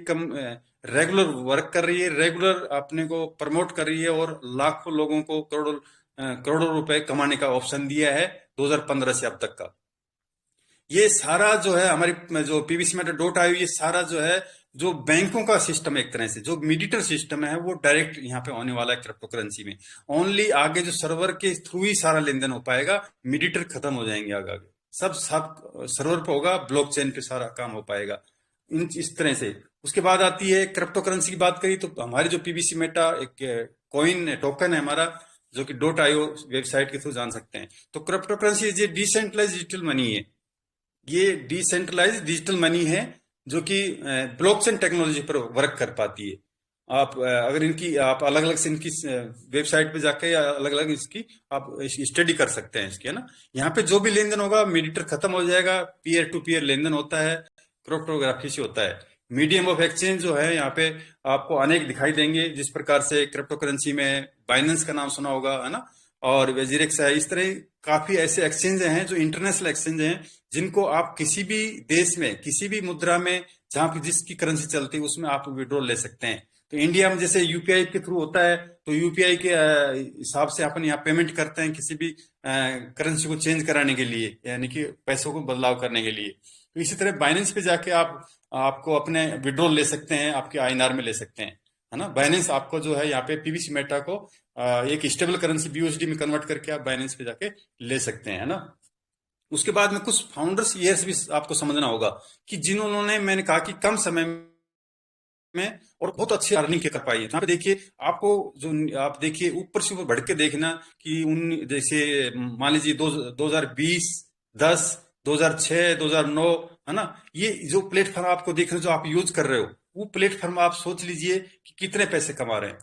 रेगुलर वर्क कर रही है, रेगुलर अपने को प्रमोट कर रही है और लाखों लोगों को करोड़ों रुपए कमाने का ऑप्शन दिया है 2015 से अब तक का। ये सारा जो है हमारी जो pvcmeta.io, ये सारा जो है जो बैंकों का सिस्टम, एक तरह से जो मीडिएटर सिस्टम है वो डायरेक्ट यहाँ पे होने वाला है क्रिप्टो करेंसी में। ओनली आगे जो सर्वर के थ्रू ही सारा लेन देन हो पाएगा, मीडिएटर खत्म हो जाएंगे, आगे आगे सब सर्वर पे होगा, ब्लॉकचेन पे सारा काम हो पाएगा इस तरह से। उसके बाद आती है क्रिप्टो करेंसी की बात करी तो हमारी जो पीवीसी मेटा एक कॉइन टोकन है हमारा, जो कि .io वेबसाइट के थ्रू जान सकते हैं। तो क्रिप्टो करेंसी ये डिसेंट्रलाइज डिजिटल मनी है, ये डिसेंट्रलाइज डिजिटल मनी है जो कि ब्लॉकचेन टेक्नोलॉजी पर वर्क कर पाती है। आप अगर इनकी आप अलग अलग से इनकी वेबसाइट पे जाके या अलग अलग इसकी आप स्टडी कर सकते हैं इसकी, है ना। यहाँ पे जो भी लेन देन होगा मीडिएटर खत्म हो जाएगा, पीयर टू पीयर लेन देन होता है, क्रिप्टोग्राफी से होता है। मीडियम ऑफ एक्सचेंज जो है यहाँ पे आपको अनेक दिखाई देंगे, जिस प्रकार से क्रिप्टो करेंसी में बाइनेंस का नाम सुना होगा, है ना, और वेजिरेक्स है। इस तरह काफी ऐसे एक्सचेंज हैं जो इंटरनेशनल एक्सचेंज हैं, जिनको आप किसी भी देश में किसी भी मुद्रा में जहां पे जिसकी करेंसी चलती है उसमें आप विड्रॉल ले सकते हैं। तो इंडिया में जैसे यूपीआई के थ्रू होता है, तो यूपीआई के हिसाब से अपन यहाँ पेमेंट करते हैं किसी भी करेंसी को चेंज कराने के लिए, यानी कि पैसों को बदलाव करने के लिए। तो इसी तरह बाइनेंस पे जाके आपको अपने विड्रॉल ले सकते हैं, आपके आईएनआर में ले सकते हैं, है ना। बाइनेंस आपको जो है यहाँ पे पीवीसी मेटा को एक स्टेबल करेंसी बीयूएसडी में कन्वर्ट करके आप बाइनेंस पे जाके ले सकते हैं, है ना। उसके बाद में कुछ फाउंडर्स ईयर्स भी आपको समझना होगा कि जिन्होंने, मैंने कहा कि कम समय में और बहुत अच्छी अर्निंग कर पाई है। यहाँ पे देखिए आपको जो आप देखिए ऊपर से ऊपर बढ़ के देखना कि उन जैसे मान लीजिए 2020, 10, 2006, 2009, है ना, ये जो प्लेटफॉर्म आपको देख रहे हो, जो आप यूज कर रहे हो, वो प्लेटफॉर्म आप सोच लीजिए कि कितने पैसे कमा रहे हैं।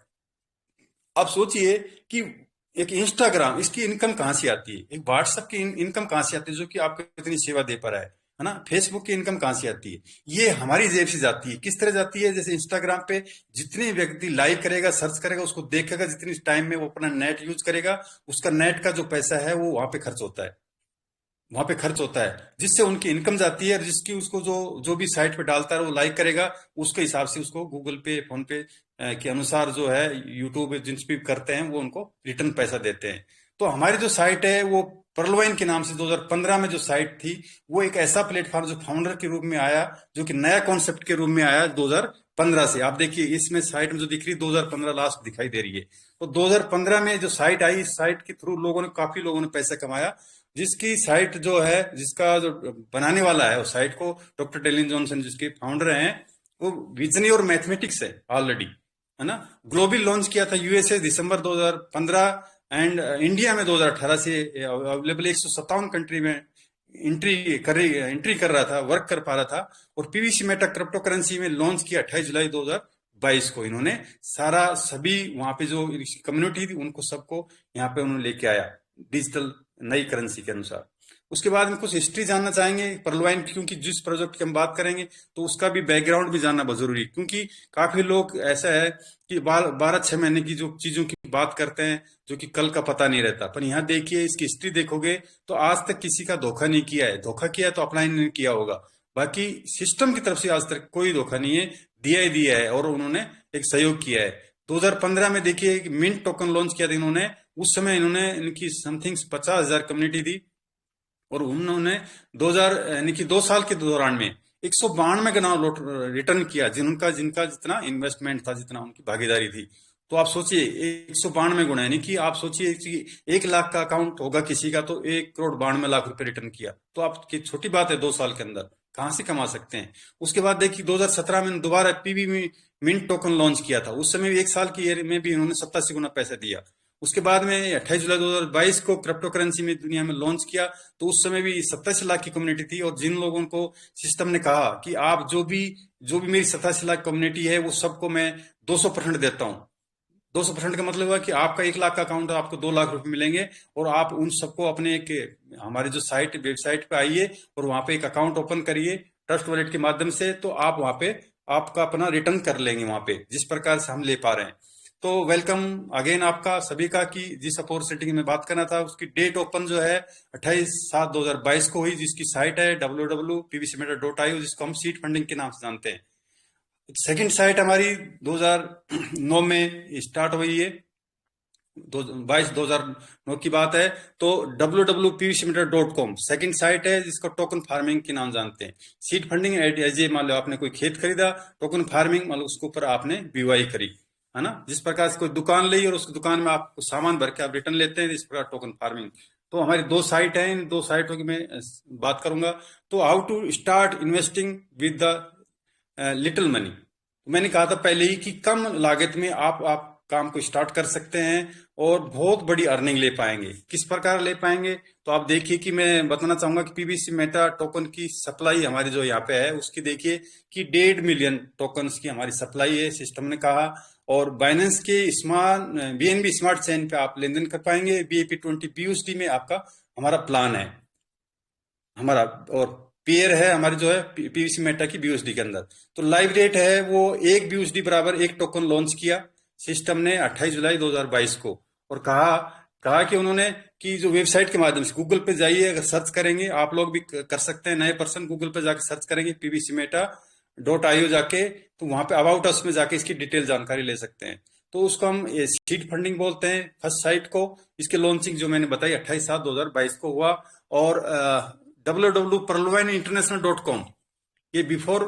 आप सोचिए कि एक इंस्टाग्राम, इसकी इनकम कहां से आती है, एक व्हाट्सएप की इनकम कहां से आती है जो कि आपको इतनी सेवा दे पा रहा है ना, फेसबुक की इनकम कहां से आती है, ये हमारी जेब से जाती है। किस तरह जाती है, जैसे इंस्टाग्राम पे जितने व्यक्ति लाइक करेगा, सर्च करेगा, उसको देखेगा, जितनी टाइम में वो अपना नेट यूज करेगा, उसका नेट का जो पैसा है वो वहां पे खर्च होता है, वहां पे खर्च होता है, जिससे उनकी इनकम जाती है। जिसकी उसको जो जो भी साइट पे डालता है वो लाइक करेगा, उसके हिसाब से उसको गूगल पे, फोन पे के अनुसार जो है यूट्यूब जिन भी करते हैं वो उनको रिटर्न पैसा देते हैं। तो हमारी जो साइट है वो पर्लवाइन के नाम से 2015 में जो साइट थी, वो एक ऐसा प्लेटफॉर्म जो फाउंडर के रूप में आया, जो कि नया कॉन्सेप्ट के रूप में आया 2015 से। आप देखिए इसमें साइट में जो दिख रही है 2015 लास्ट दिखाई दे रही है। तो 2015 में जो साइट आई, इस साइट के थ्रू काफी लोगों ने पैसा कमाया। जिसकी साइट जो है, जिसका जो बनाने वाला है उस साइट को, डॉक्टर डेलिन जॉनसन जिसके फाउंडर हैं, वो विजनी और मैथमेटिक्स है ऑलरेडी, है ना। ग्लोबल लॉन्च किया था यूएसए दिसंबर 2015 एंड इंडिया में 2018 से अवेलेबल 157 कंट्री में एंट्री कर रहा था, वर्क कर पा रहा था। और पीवीसी मेटा क्रिप्टो करेंसी में लॉन्च किया 28 जुलाई 2022 को। इन्होंने सारा सभी वहां पे जो कम्युनिटी थी उनको सबको यहाँ पे उन्होंने लेके आया डिजिटल नई करेंसी के अनुसार। उसके बाद में कुछ हिस्ट्री जानना चाहेंगे पर्लवाइन की, क्योंकि जिस प्रोजेक्ट की हम बात करेंगे तो उसका भी बैकग्राउंड भी जानना बहुत जरूरी है। क्योंकि काफी लोग ऐसा है कि 12-6 महीने की जो चीजों की बात करते हैं जो कि कल का पता नहीं रहता। पर यहाँ देखिए, इसकी हिस्ट्री देखोगे तो आज तक किसी का धोखा नहीं किया है। धोखा किया है तो अप्लाई नहीं किया होगा, बाकी सिस्टम की तरफ से आज तक कोई धोखा नहीं है, दिया ही दिया है और उन्होंने एक सहयोग किया है। 2015 में देखिए मिंट टोकन लॉन्च किया था इन्होंने। उस समय इन्होंने इनकी समथिंग 50,000 कम्युनिटी थी और उन्होंने 2000 यानी कि 2 साल के दौरान में 192 का नाम रिटर्न किया, जिनका जिनका जितना इन्वेस्टमेंट था, जितना उनकी भागीदारी थी। तो आप सोचिए 192 गुना, यानी कि आप सोचिए कि 1 लाख का अकाउंट होगा किसी का तो 1 करोड़ 92 लाख रुपए रिटर्न किया। तो आपकी छोटी बात है 2 साल के अंदर कहां से कमा सकते हैं। उसके बाद देखिए 2017 में दोबारा पीवी में मिंट टोकन लॉन्च किया था। उस समय भी 1 साल की ईयर में भी उन्होंने 87 गुना पैसा दिया। उसके बाद में 28 जुलाई 2022 को क्रिप्टो करेंसी में दुनिया में लॉन्च किया, तो उस समय भी 87 लाख की कम्युनिटी थी। और जिन लोगों को सिस्टम ने कहा कि आप जो भी मेरी 87 लाख कम्युनिटी है वो सबको मैं 200% देता हूँ। 200% का मतलब है कि आपका 1 लाख का अकाउंट है, आपको 2 लाख रुपए मिलेंगे। और आप उन सबको अपने एक हमारी जो वेबसाइट पे आइए और वहां पे एक अकाउंट ओपन करिए ट्रस्ट वॉलेट के माध्यम से, तो आप वहां पे आपका अपना रिटर्न कर लेंगे वहां पे, जिस प्रकार से हम ले पा रहे हैं। तो वेलकम अगेन आपका सभी का, कि जिस अपॉर्चुनिटी की मैं बात करना था उसकी डेट ओपन जो है 28/7/2022 को हुई, जिसकी साइट है www.pvcmeta.io, जिसको हम सीड फंडिंग के नाम से जानते हैं। सेकंड साइट हमारी 2009 में स्टार्ट हुई है, 2009 की बात है। तो www.pvcmeter.com सेकंड साइट है, जिसको टोकन फार्मिंग के नाम जानते हैं। सीड फंडिंग एज ए, मान लो आपने कोई खेत खरीदा, टोकन फार्मिंग मान लो उसके ऊपर आपने बीवाई करी, है ना। जिस प्रकार से कोई दुकान ली और उस दुकान में आप सामान भर के आप रिटर्न लेते हैं, इस प्रकार टोकन फार्मिंग। तो हमारी 2 साइट है, इन 2 साइटों की मैं बात करूंगा। तो how to start investing with the little money. मैंने कहा था पहले ही कि कम लागत में आप काम को स्टार्ट कर सकते हैं और बहुत बड़ी अर्निंग ले पाएंगे। किस प्रकार ले पाएंगे, तो आप देखिए कि मैं बताना चाहूंगा कि पीवीसी मेटा टोकन की सप्लाई हमारी जो यहाँ पे है उसकी देखिए कि 1.5 मिलियन टोकन्स की हमारी सप्लाई है, सिस्टम ने कहा। और बाइनेंस के बीएनबी स्मार्ट चेन पे आप लेन देन कर पाएंगे। BAP20 BUSD में आपका हमारा प्लान है हमारा, और पेयर है हमारी जो है पीवीसी मेटा की BUSD के अंदर। तो लाइव रेट है वो 1 BUSD बराबर 1 टोकन लॉन्च किया सिस्टम ने 28 जुलाई 2022 को। और कहा कि उन्होंने कि जो वेबसाइट के माध्यम से गूगल पे जाइए, अगर सर्च करेंगे आप लोग भी कर सकते हैं, नए पर्सन गूगल पे जाके सर्च करेंगे pvcmeta.io जाके, तो वहां पे अबाउट अस में जाके इसकी डिटेल जानकारी ले सकते हैं। तो उसको हम सीड फंडिंग बोलते हैं फर्स्ट साइट को। इसके लॉन्चिंग जो मैंने बताई 28/7/2022 को हुआ। और www.perlwineinternational.com ये बिफोर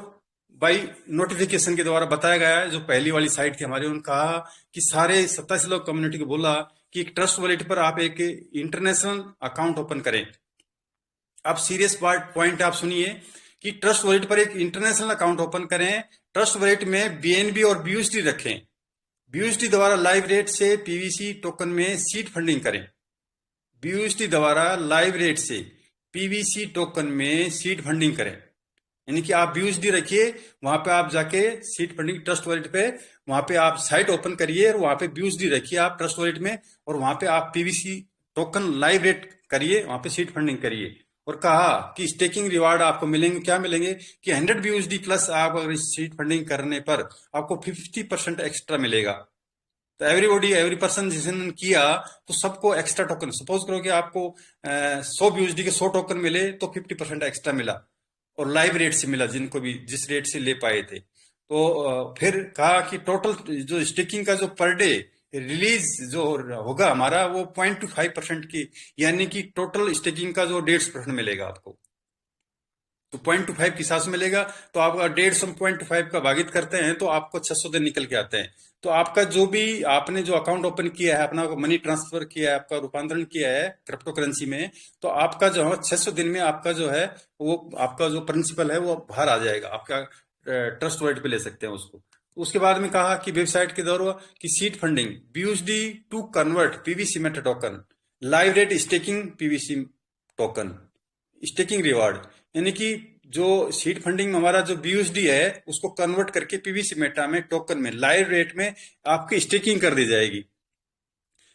बाई नोटिफिकेशन के द्वारा बताया गया है। जो पहली वाली साइट थी हमारी, उन्होंने कहा कि सारे 87 लोग कम्युनिटी को बोला कि एक ट्रस्ट वॉलेट पर आप एक इंटरनेशनल अकाउंट ओपन करें। अब सीरियस पॉइंट आप सुनिए कि ट्रस्ट वॉलेट पर एक इंटरनेशनल अकाउंट ओपन करें, ट्रस्ट वॉलेट में बीएनबी और BUSD रखें, BUSD द्वारा लाइव रेट से पीवीसी टोकन में सीड फंडिंग करें, BUSD द्वारा लाइव रेट से पीवीसी टोकन में सीड फंडिंग करें। यानी कि आप BUSD रखिए, वहां पे आप जाके सीड फंडिंग ट्रस्ट वॉलेट पे, वहां पे आप साइट ओपन करिए और वहां पे BUSD रखिए आप ट्रस्ट वॉलेट में, और वहां पे आप पीवीसी टोकन लाइव रेट करिए, वहां पे सीड फंडिंग करिए। और कहा कि स्टेकिंग रिवार्ड आपको मिलेंगे, क्या मिलेंगे कि 100 BUSD प्लस आप अगर सीड फंडिंग करने पर आपको 50% एक्स्ट्रा मिलेगा। तो एवरी पर्सन जिसने किया तो सबको एक्स्ट्रा टोकन, सपोज करो कि आपको 100 BUSD के 100 टोकन मिले तो 50% एक्स्ट्रा मिला और लाइव रेट से मिला, जिनको भी जिस रेट से ले पाए थे। तो फिर कहा कि टोटल जो स्टेकिंग का जो पर डे रिलीज जो होगा हमारा वो 0.25% की, यानी कि टोटल स्टेकिंग का जो 150% मिलेगा आपको। तो 0.25 के हिसाब से मिलेगा। तो आप 150 का भागित करते हैं तो आपको 600 दिन निकल के आते हैं। तो आपका जो भी आपने जो अकाउंट ओपन किया है, अपना मनी ट्रांसफर किया है, आपका रूपांतरण किया है क्रिप्टो करेंसी में, तो आपका जो है 600 दिन में आपका जो है वो आपका जो प्रिंसिपल है वो बाहर आ जाएगा। आपका ट्रस्ट वॉलेट पे ले सकते हैं उसको। उसके बाद में कहा कि वेबसाइट के द्वारा कि seed funding BUSD to convert PVC meta token, live rate staking PVC token, staking reward, यानी कि जो सीड फंडिंग में हमारा जो बीयूएसडी है उसको कन्वर्ट करके पीवीसी मेटा में टोकन में लाइव रेट में आपकी स्टेकिंग कर दी जाएगी।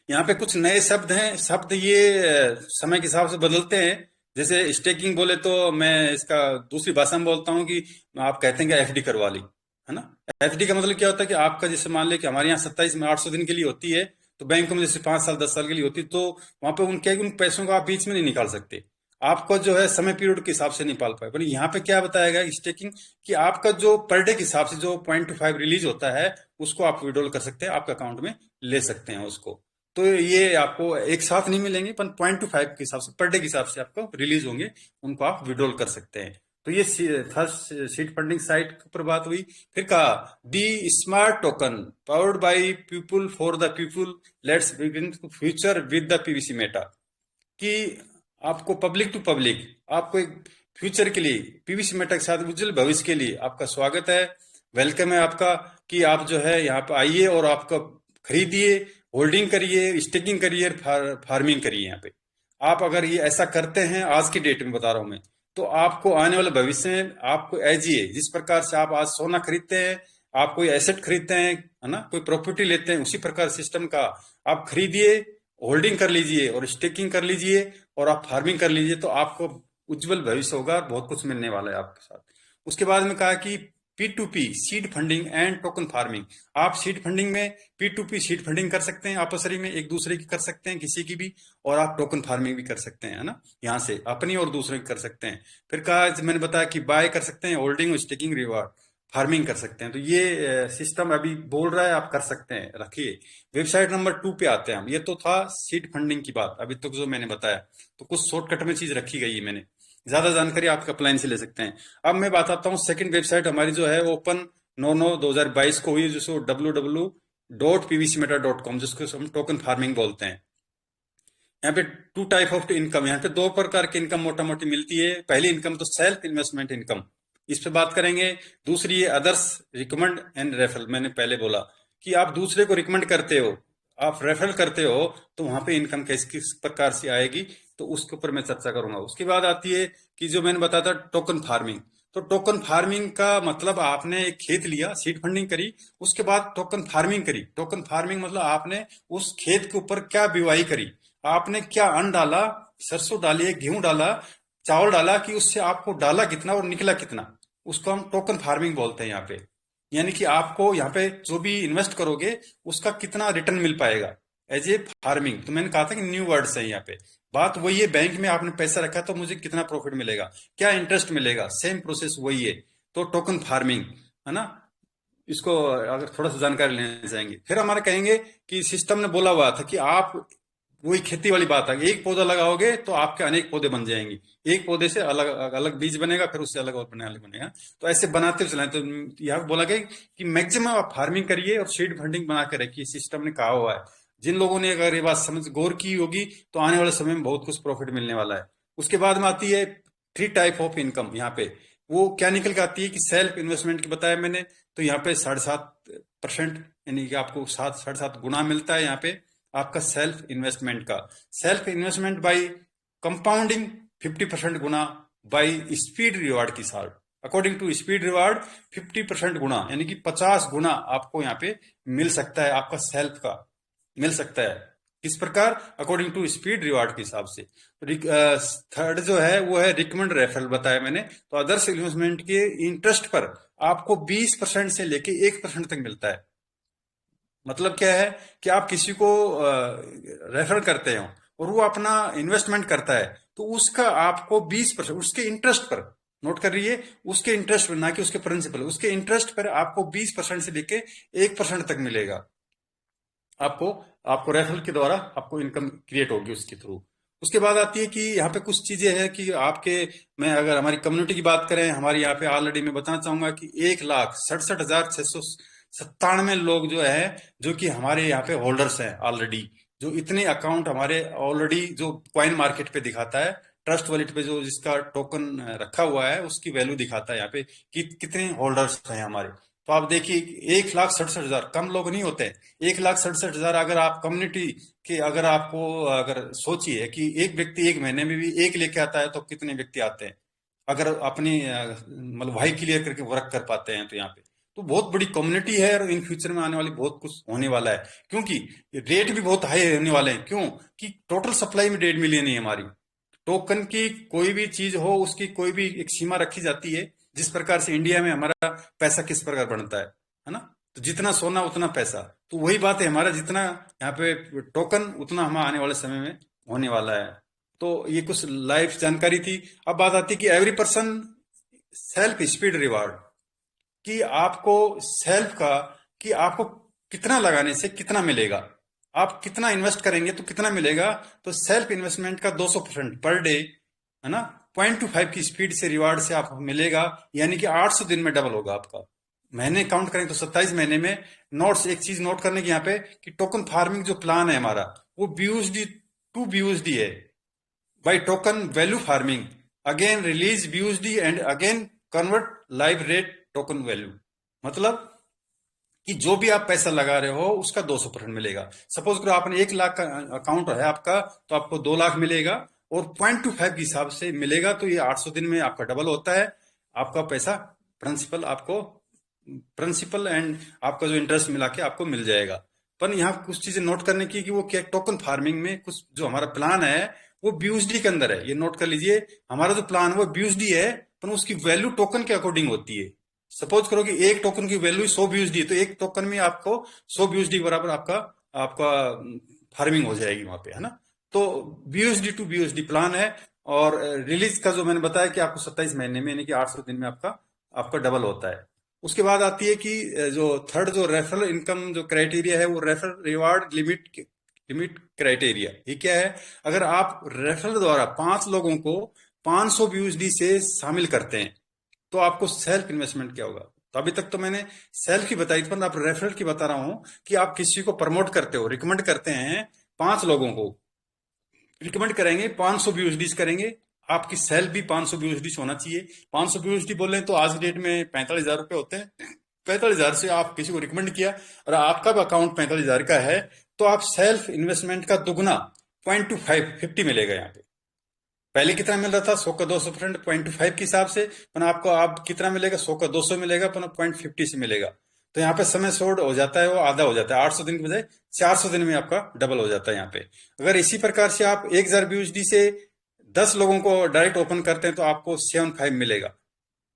यहाँ पे कुछ नए शब्द हैं। शब्द ये समय के हिसाब से बदलते हैं। जैसे स्टेकिंग बोले तो मैं इसका दूसरी भाषा में बोलता हूँ कि आप कहते हैं कि एफडी करवा ली, है ना। एफडी का मतलब क्या होता है कि आपका जैसे मान ले कि हमारे यहाँ 27 में 800 दिन के लिए होती है, तो बैंकों में जैसे 5 साल 10 साल के लिए होती है, तो वहां पे उनके उन पैसों को आप बीच में नहीं निकाल सकते। आपको जो है समय पीरियड के हिसाब से नहीं पाल पाए। पर यहाँ पे क्या बताया गया स्टेकिंग कि आपका जो पर डे के हिसाब से जो 0.25 रिलीज होता है उसको आप विड्रॉल कर सकते हैं, आपके अकाउंट में ले सकते हैं उसको। तो ये आपको एक साथ नहीं मिलेंगे, पर 0.25 के हिसाब से पर डे के हिसाब से आपको रिलीज होंगे, उनको आप विड्रॉल कर सकते हैं। तो ये फर्स्ट सीड फंडिंग साइट पर बात हुई। फिर कहा the smart token powered by people for the people, let's begin future with the PVC meta, कि आपको पब्लिक टू पब्लिक आपको एक फ्यूचर के लिए पीवीसी मेटा के साथ उज्जवल भविष्य के लिए आपका स्वागत है, वेलकम है आपका, कि आप जो है यहाँ पे आइए और आपका खरीदिए, होल्डिंग करिए, स्टेकिंग करिए, फार्मिंग करिए। यहाँ पे आप अगर ये ऐसा करते हैं आज की डेट में बता रहा हूं मैं, तो आपको आने वाले भविष्य में आपको एजिए जिस प्रकार से आप आज सोना खरीदते हैं, आप कोई एसेट खरीदते हैं, है ना, कोई प्रॉपर्टी लेते हैं, उसी प्रकार सिस्टम का आप खरीदिए, होल्डिंग कर लीजिए और स्टेकिंग कर लीजिए और आप फार्मिंग कर लीजिए, तो आपको उज्जवल भविष्य होगा, बहुत कुछ मिलने वाला है आपके साथ। उसके बाद में कहा कि P2P seed funding and token farming. आप सीड फंडिंग में P2P सीड फंडिंग कर सकते हैं, आपसरी में एक दूसरे की कर सकते हैं, किसी की भी, और आप टोकन फार्मिंग भी कर सकते हैं, है ना, यहाँ से अपनी और दूसरे की कर सकते हैं। फिर कहा मैंने बताया कि बाय कर सकते हैं, होल्डिंग और स्टेकिंग रिवार्ड फार्मिंग कर सकते हैं। तो ये सिस्टम अभी बोल रहा है, आप कर सकते हैं, रखिए। वेबसाइट नंबर 2 पे आते हैं हम। ये तो था सीड फंडिंग की बात अभी तक जो मैंने बताया, तो कुछ शॉर्टकट में चीज रखी गई है मैंने। ज्यादा जानकारी आप अपलाइन से ले सकते हैं। अब मैं बात आता हूँ सेकंड वेबसाइट हमारी जो है ओपन 9/9/2022 को हुई, जिसको www.pvcmeta.com, जिसको हम टोकन फार्मिंग बोलते हैं। यहाँ पे टू टाइप ऑफ इनकम, यहाँ पे दो प्रकार की इनकम मोटा मोटी मिलती है। पहली इनकम तो सेल्फ इन्वेस्टमेंट इनकम, इस पे बात करेंगे। दूसरी है अदर्स रिकमेंड एंड रेफरल। मैंने पहले बोला कि आप दूसरे को रिकमेंड करते हो, आप रेफरल करते हो, तो वहां पे इनकम किस किस प्रकार से आएगी, तो उसके ऊपर मैं चर्चा करूंगा। उसके बाद आती है कि जो मैंने बताया था टोकन फार्मिंग। तो टोकन फार्मिंग का मतलब आपने एक खेत लिया, सीड फंडिंग करी, उसके बाद टोकन फार्मिंग करी। टोकन फार्मिंग मतलब आपने उस खेत के ऊपर क्या बिवाई करी, आपने क्या अन्न डाला, सरसों डाली है, गेहूं डाला, चावल डाला, कि उससे आपको डाला कितना और निकला कितना, उसको हम टोकन फार्मिंग बोलते हैं यहाँ पे। यानी कि आपको यहाँ पे जो भी इन्वेस्ट करोगे उसका कितना रिटर्न मिल पाएगा एज ए फार्मिंग। तो मैंने कहा था कि न्यू वर्ड्स है यहाँ पे। बात वही है, बैंक में आपने पैसा रखा तो मुझे कितना प्रॉफिट मिलेगा, क्या इंटरेस्ट मिलेगा, सेम प्रोसेस वही है। तो टोकन फार्मिंग, है ना, इसको अगर थोड़ा सा जानकारी लेना चाहेंगे। फिर हमारे कहेंगे कि सिस्टम ने बोला हुआ था कि आप, वही खेती वाली बात है, एक पौधा लगाओगे तो आपके अनेक पौधे बन जाएंगे, एक पौधे से अलग अलग बीज बनेगा, फिर उससे अलग और बनेगा। तो ऐसे बनाते चलाएं। तो यहाँ बोला गया कि मैक्सिमम आप फार्मिंग करिए और सीड फंडिंग बना के रखिए, सिस्टम ने कहा हुआ है। जिन लोगों ने अगर ये बात समझ गौर की होगी तो आने वाले समय में बहुत कुछ प्रॉफिट मिलने वाला है। उसके बाद में आती है थ्री टाइप ऑफ इनकम। यहाँ पे वो क्या निकल के आती है कि सेल्फ इन्वेस्टमेंट की बताया मैंने, तो यहाँ पे 7.5%, यानी कि आपको 7.5 गुना मिलता है यहाँ पे आपका सेल्फ इन्वेस्टमेंट का। Self investment by compounding 50% Guna by speed reward की साथ, अकॉर्डिंग टू स्पीड रिवार्ड 50% गुना, यानी कि 50 गुना आपको यहाँ पे मिल सकता है, आपका सेल्फ का मिल सकता है। किस प्रकार, अकॉर्डिंग टू स्पीड रिवार्ड के हिसाब से। थर्ड जो है वो है रिकमेंड रेफरल बताया मैंने। तो अदर्स इन्वेस्टमेंट के इंटरेस्ट पर आपको 20% से लेके 1% तक मिलता है। मतलब क्या है कि आप किसी को रेफर करते हो और वो अपना इन्वेस्टमेंट करता है, तो उसका आपको 20% उसके इंटरेस्ट पर नोट कर रही है, उसके इंटरेस्ट पर, ना कि उसके प्रिंसिपल, उसके इंटरेस्ट पर आपको 20% से लेके 1% तक मिलेगा। आपको आपको रेफरल के द्वारा आपको इनकम क्रिएट होगी उसके थ्रू। उसके बाद आती है कि यहाँ पे कुछ चीजें हैं कि आपके, मैं अगर हमारी कम्युनिटी की बात करें, हमारे यहाँ पे ऑलरेडी मैं बताना चाहूंगा कि 1,67,697 लोग जो है, जो कि हमारे यहाँ पे होल्डर्स हैं ऑलरेडी, जो इतने अकाउंट हमारे ऑलरेडी, जो कॉइन मार्केट पे दिखाता है, ट्रस्ट वॉलेट पे जो जिसका टोकन रखा हुआ है उसकी वैल्यू दिखाता है यहाँ पे कि कितने होल्डर्स हैं हमारे। तो आप देखिए 1,67,000 कम लोग नहीं होते। 1,67,000 अगर आप कम्युनिटी के, अगर आपको, अगर सोचिए कि एक व्यक्ति एक महीने में भी एक लेके आता है तो कितने व्यक्ति आते हैं, अगर अपनी मतलब भाई क्लियर करके वर्क कर पाते हैं तो यहाँ पे तो बहुत बड़ी कम्युनिटी है। और इन फ्यूचर में आने वाली बहुत कुछ होने वाला है, क्योंकि रेट भी बहुत हाई होने वाले हैं। क्यों कि टोटल सप्लाई में 1.5 मिलियन है हमारी टोकन की। कोई भी चीज हो उसकी कोई भी एक सीमा रखी जाती है, जिस प्रकार से इंडिया में हमारा पैसा किस प्रकार बनता है ना। तो जितना सोना उतना पैसा, तो वही बात है, हमारा जितना यहाँ पे टोकन उतना हमारा आने वाले समय में होने वाला है। तो ये कुछ लाइफ जानकारी थी। अब बात आती है कि every person self speed reward, कि आपको सेल्फ का, कि आपको कितना लगाने से कितना मिलेगा, आप कितना इन्वेस्ट करेंगे तो कितना मिलेगा। तो सेल्फ इन्वेस्टमेंट का 200% पर डे, है ना, 0.25 की स्पीड से रिवार्ड से आपको मिलेगा, यानी कि 800 दिन में डबल होगा आपका। महीने काउंट करें तो 27 महीने में। नोट्स, एक चीज नोट करने की यहाँ पे कि टोकन फार्मिंग जो प्लान है हमारा, वो BUSD टू BUSD है, buy token value farming, again release BUSD and again convert live rate token value. मतलब कि जो भी आप पैसा लगा रहे हो उसका 200% मिलेगा। सपोज करो आपने 1 लाख का अकाउंट है आपका, तो आपको 2 लाख मिलेगा, और 0.25 के हिसाब से मिलेगा, तो ये 800 दिन में आपका डबल होता है। आपका पैसा प्रिंसिपल, आपको प्रिंसिपल एंड आपका जो इंटरेस्ट मिला के आपको मिल जाएगा। पर यहाँ कुछ चीजें नोट करने की कि वो क्या, टोकन फार्मिंग में कुछ जो हमारा प्लान है वो BUSD के अंदर है, ये नोट कर लीजिए। हमारा जो प्लान है वो BUSD है, पर उसकी वैल्यू टोकन के अकॉर्डिंग होती है। सपोज करो कि एक टोकन की वैल्यू 100 BUSD है, तो एक टोकन में आपको 100 BUSD बराबर आपका आपका फार्मिंग हो जाएगी वहां पे, है ना। तो BUSD टू BUSD प्लान है। और रिलीज का जो मैंने बताया कि आपको 27 महीने में, यानी कि 800 दिन में आपका आपका डबल होता है। उसके बाद आती है कि जो थर्ड, जो रेफरल इनकम जो क्राइटेरिया है, वो रेफरल रिवार्ड लिमिट क्राइटेरिया। ये क्या है, अगर आप रेफरल द्वारा 5 लोगों को 500 BUSD से शामिल करते हैं तो आपको सेल्फ इन्वेस्टमेंट क्या होगा। तो अभी तक तो मैंने सेल्फ की बताई थी, पर आप रेफरल की बता रहा हूं कि आप किसी को प्रमोट करते हो, रिकमेंड करते हैं, 5 लोगों को रिकमेंड करेंगे, 500 BUSD करेंगे, आपकी सेल भी 500 BUSD होना चाहिए। 500 BUSD बोले तो आज की डेट में 45,000 रुपए होते हैं। 45,000 से आप किसी को रिकमेंड किया और आपका भी अकाउंट 45,000 का है, तो आप सेल्फ इन्वेस्टमेंट का दुगना 0.25 50 मिलेगा यहाँ पे। पहले कितना मिल रहा था, 100 का 200%, 0.25 के हिसाब से, पर आपको आप कितना मिलेगा, 100 का 200 मिलेगा, पर 0.50 से मिलेगा। तो यहाँ पे समय शॉर्ट हो जाता है, वो आधा हो जाता है, 800 दिन के बजाय 400 दिन में आपका डबल हो जाता है यहाँ पे। अगर इसी प्रकार से आप 1,000 BUSD से 10 लोगों को डायरेक्ट ओपन करते हैं तो आपको 7.5 मिलेगा,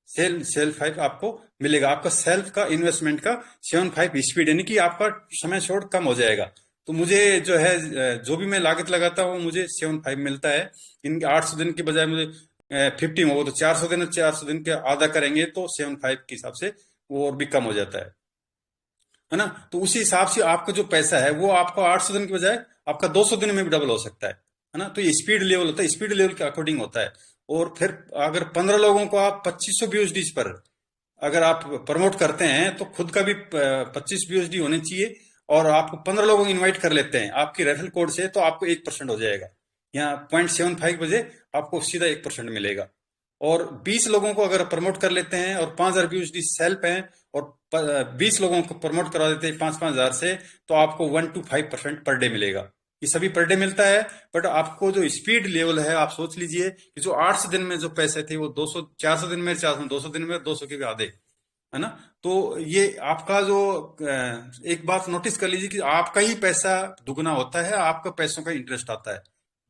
सेल 5 आपको मिलेगा। आपका सेल्फ का इन्वेस्टमेंट का 7.5 स्पीड, यानी कि आपका समय शॉर्ट कम हो जाएगा। तो मुझे जो है, जो भी मैं लागत लगाता हूँ मुझे 7.5 मिलता है। इन 800 दिन के बजाय मुझे 50 हो, तो 400 दिन के आधा करेंगे तो 7.5 के हिसाब से वो और भी कम हो जाता है ना। तो उसी हिसाब से आपका जो पैसा है वो आपको 800 दिन के बजाय आपका 200 दिन में भी डबल हो सकता है ना। तो ये स्पीड लेवल होता है, स्पीड लेवल के अकॉर्डिंग होता है। और फिर अगर 15 लोगों को आप 2500 BUSD पर अगर आप प्रमोट करते हैं तो खुद का भी 25 BUSD होने चाहिए, और आपको 15 लोगों को इन्वाइट कर लेते हैं आपकी रेफरल कोड से, तो आपको 1% हो जाएगा। यहाँ 0.75 बजे आपको सीधा 1% मिलेगा। और 20 लोगों को अगर प्रमोट कर लेते हैं और 5,000 BUSD सेल्फ हैं, और 20 लोगों को प्रमोट करा देते हैं 5,000 से, तो आपको 1 to 5% पर डे मिलेगा। ये सभी पर डे मिलता है। बट आपको जो स्पीड लेवल है, आप सोच लीजिए कि जो 800 दिन में जो पैसे थे वो 200, 400 दिन में, 400, 200 दिन में, 200 के भी आधे, है ना। तो ये आपका जो एक बात नोटिस कर लीजिए कि आपका ही पैसा दुगना होता है, आपका पैसों का इंटरेस्ट आता है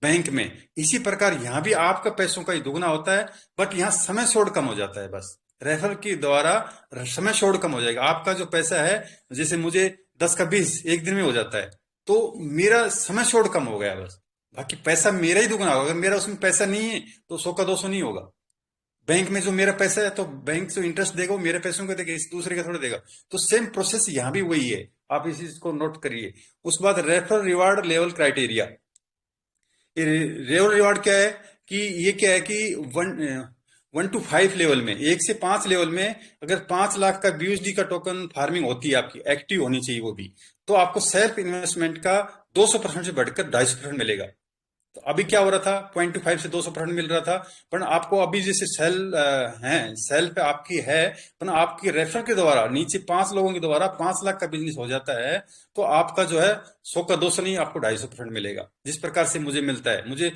बैंक में। इसी प्रकार यहाँ भी आपका पैसों का ही दुगना होता है, बट यहाँ समय छोड़ कम हो जाता है। बस रेफर के द्वारा समय छोड़ कम हो जाएगा। आपका जो पैसा है, जैसे मुझे 10 का 20 एक दिन में हो जाता है, तो मेरा समय छोड़ कम हो गया बस। बाकी पैसा मेरा ही दुगना होगा। अगर मेरा उसमें पैसा नहीं है तो 100 का 200 नहीं होगा। बैंक में जो मेरा पैसा है तो बैंक जो इंटरेस्ट देगा वो मेरे पैसों को देगा, इस दूसरे का थोड़ा देगा। तो सेम प्रोसेस यहाँ भी वही है, आप इस चीज को नोट करिए। उसके बाद रेफरल रिवार्ड लेवल क्राइटेरिया। ये रेवल रिवार्ड क्या है कि ये क्या है कि 1 to 5 लेवल में, 1 से 5 लेवल में अगर 5 लाख का BUSD का टोकन फार्मिंग होती है आपकी, एक्टिव होनी चाहिए वो भी, तो आपको सेल्फ इन्वेस्टमेंट का 200% से बढ़कर 250% मिलेगा। तो अभी क्या हो रहा था, 0.25 से 200% मिल रहा था, पर आपको अभी जैसे सेल पे आपकी है, पर आपकी रेफर के द्वारा नीचे 5 लोगों के द्वारा 5 लाख का बिजनेस हो जाता है, तो आपका जो है 100 का 200 नहीं, आपको 250% मिलेगा। जिस प्रकार से मुझे मिलता है, मुझे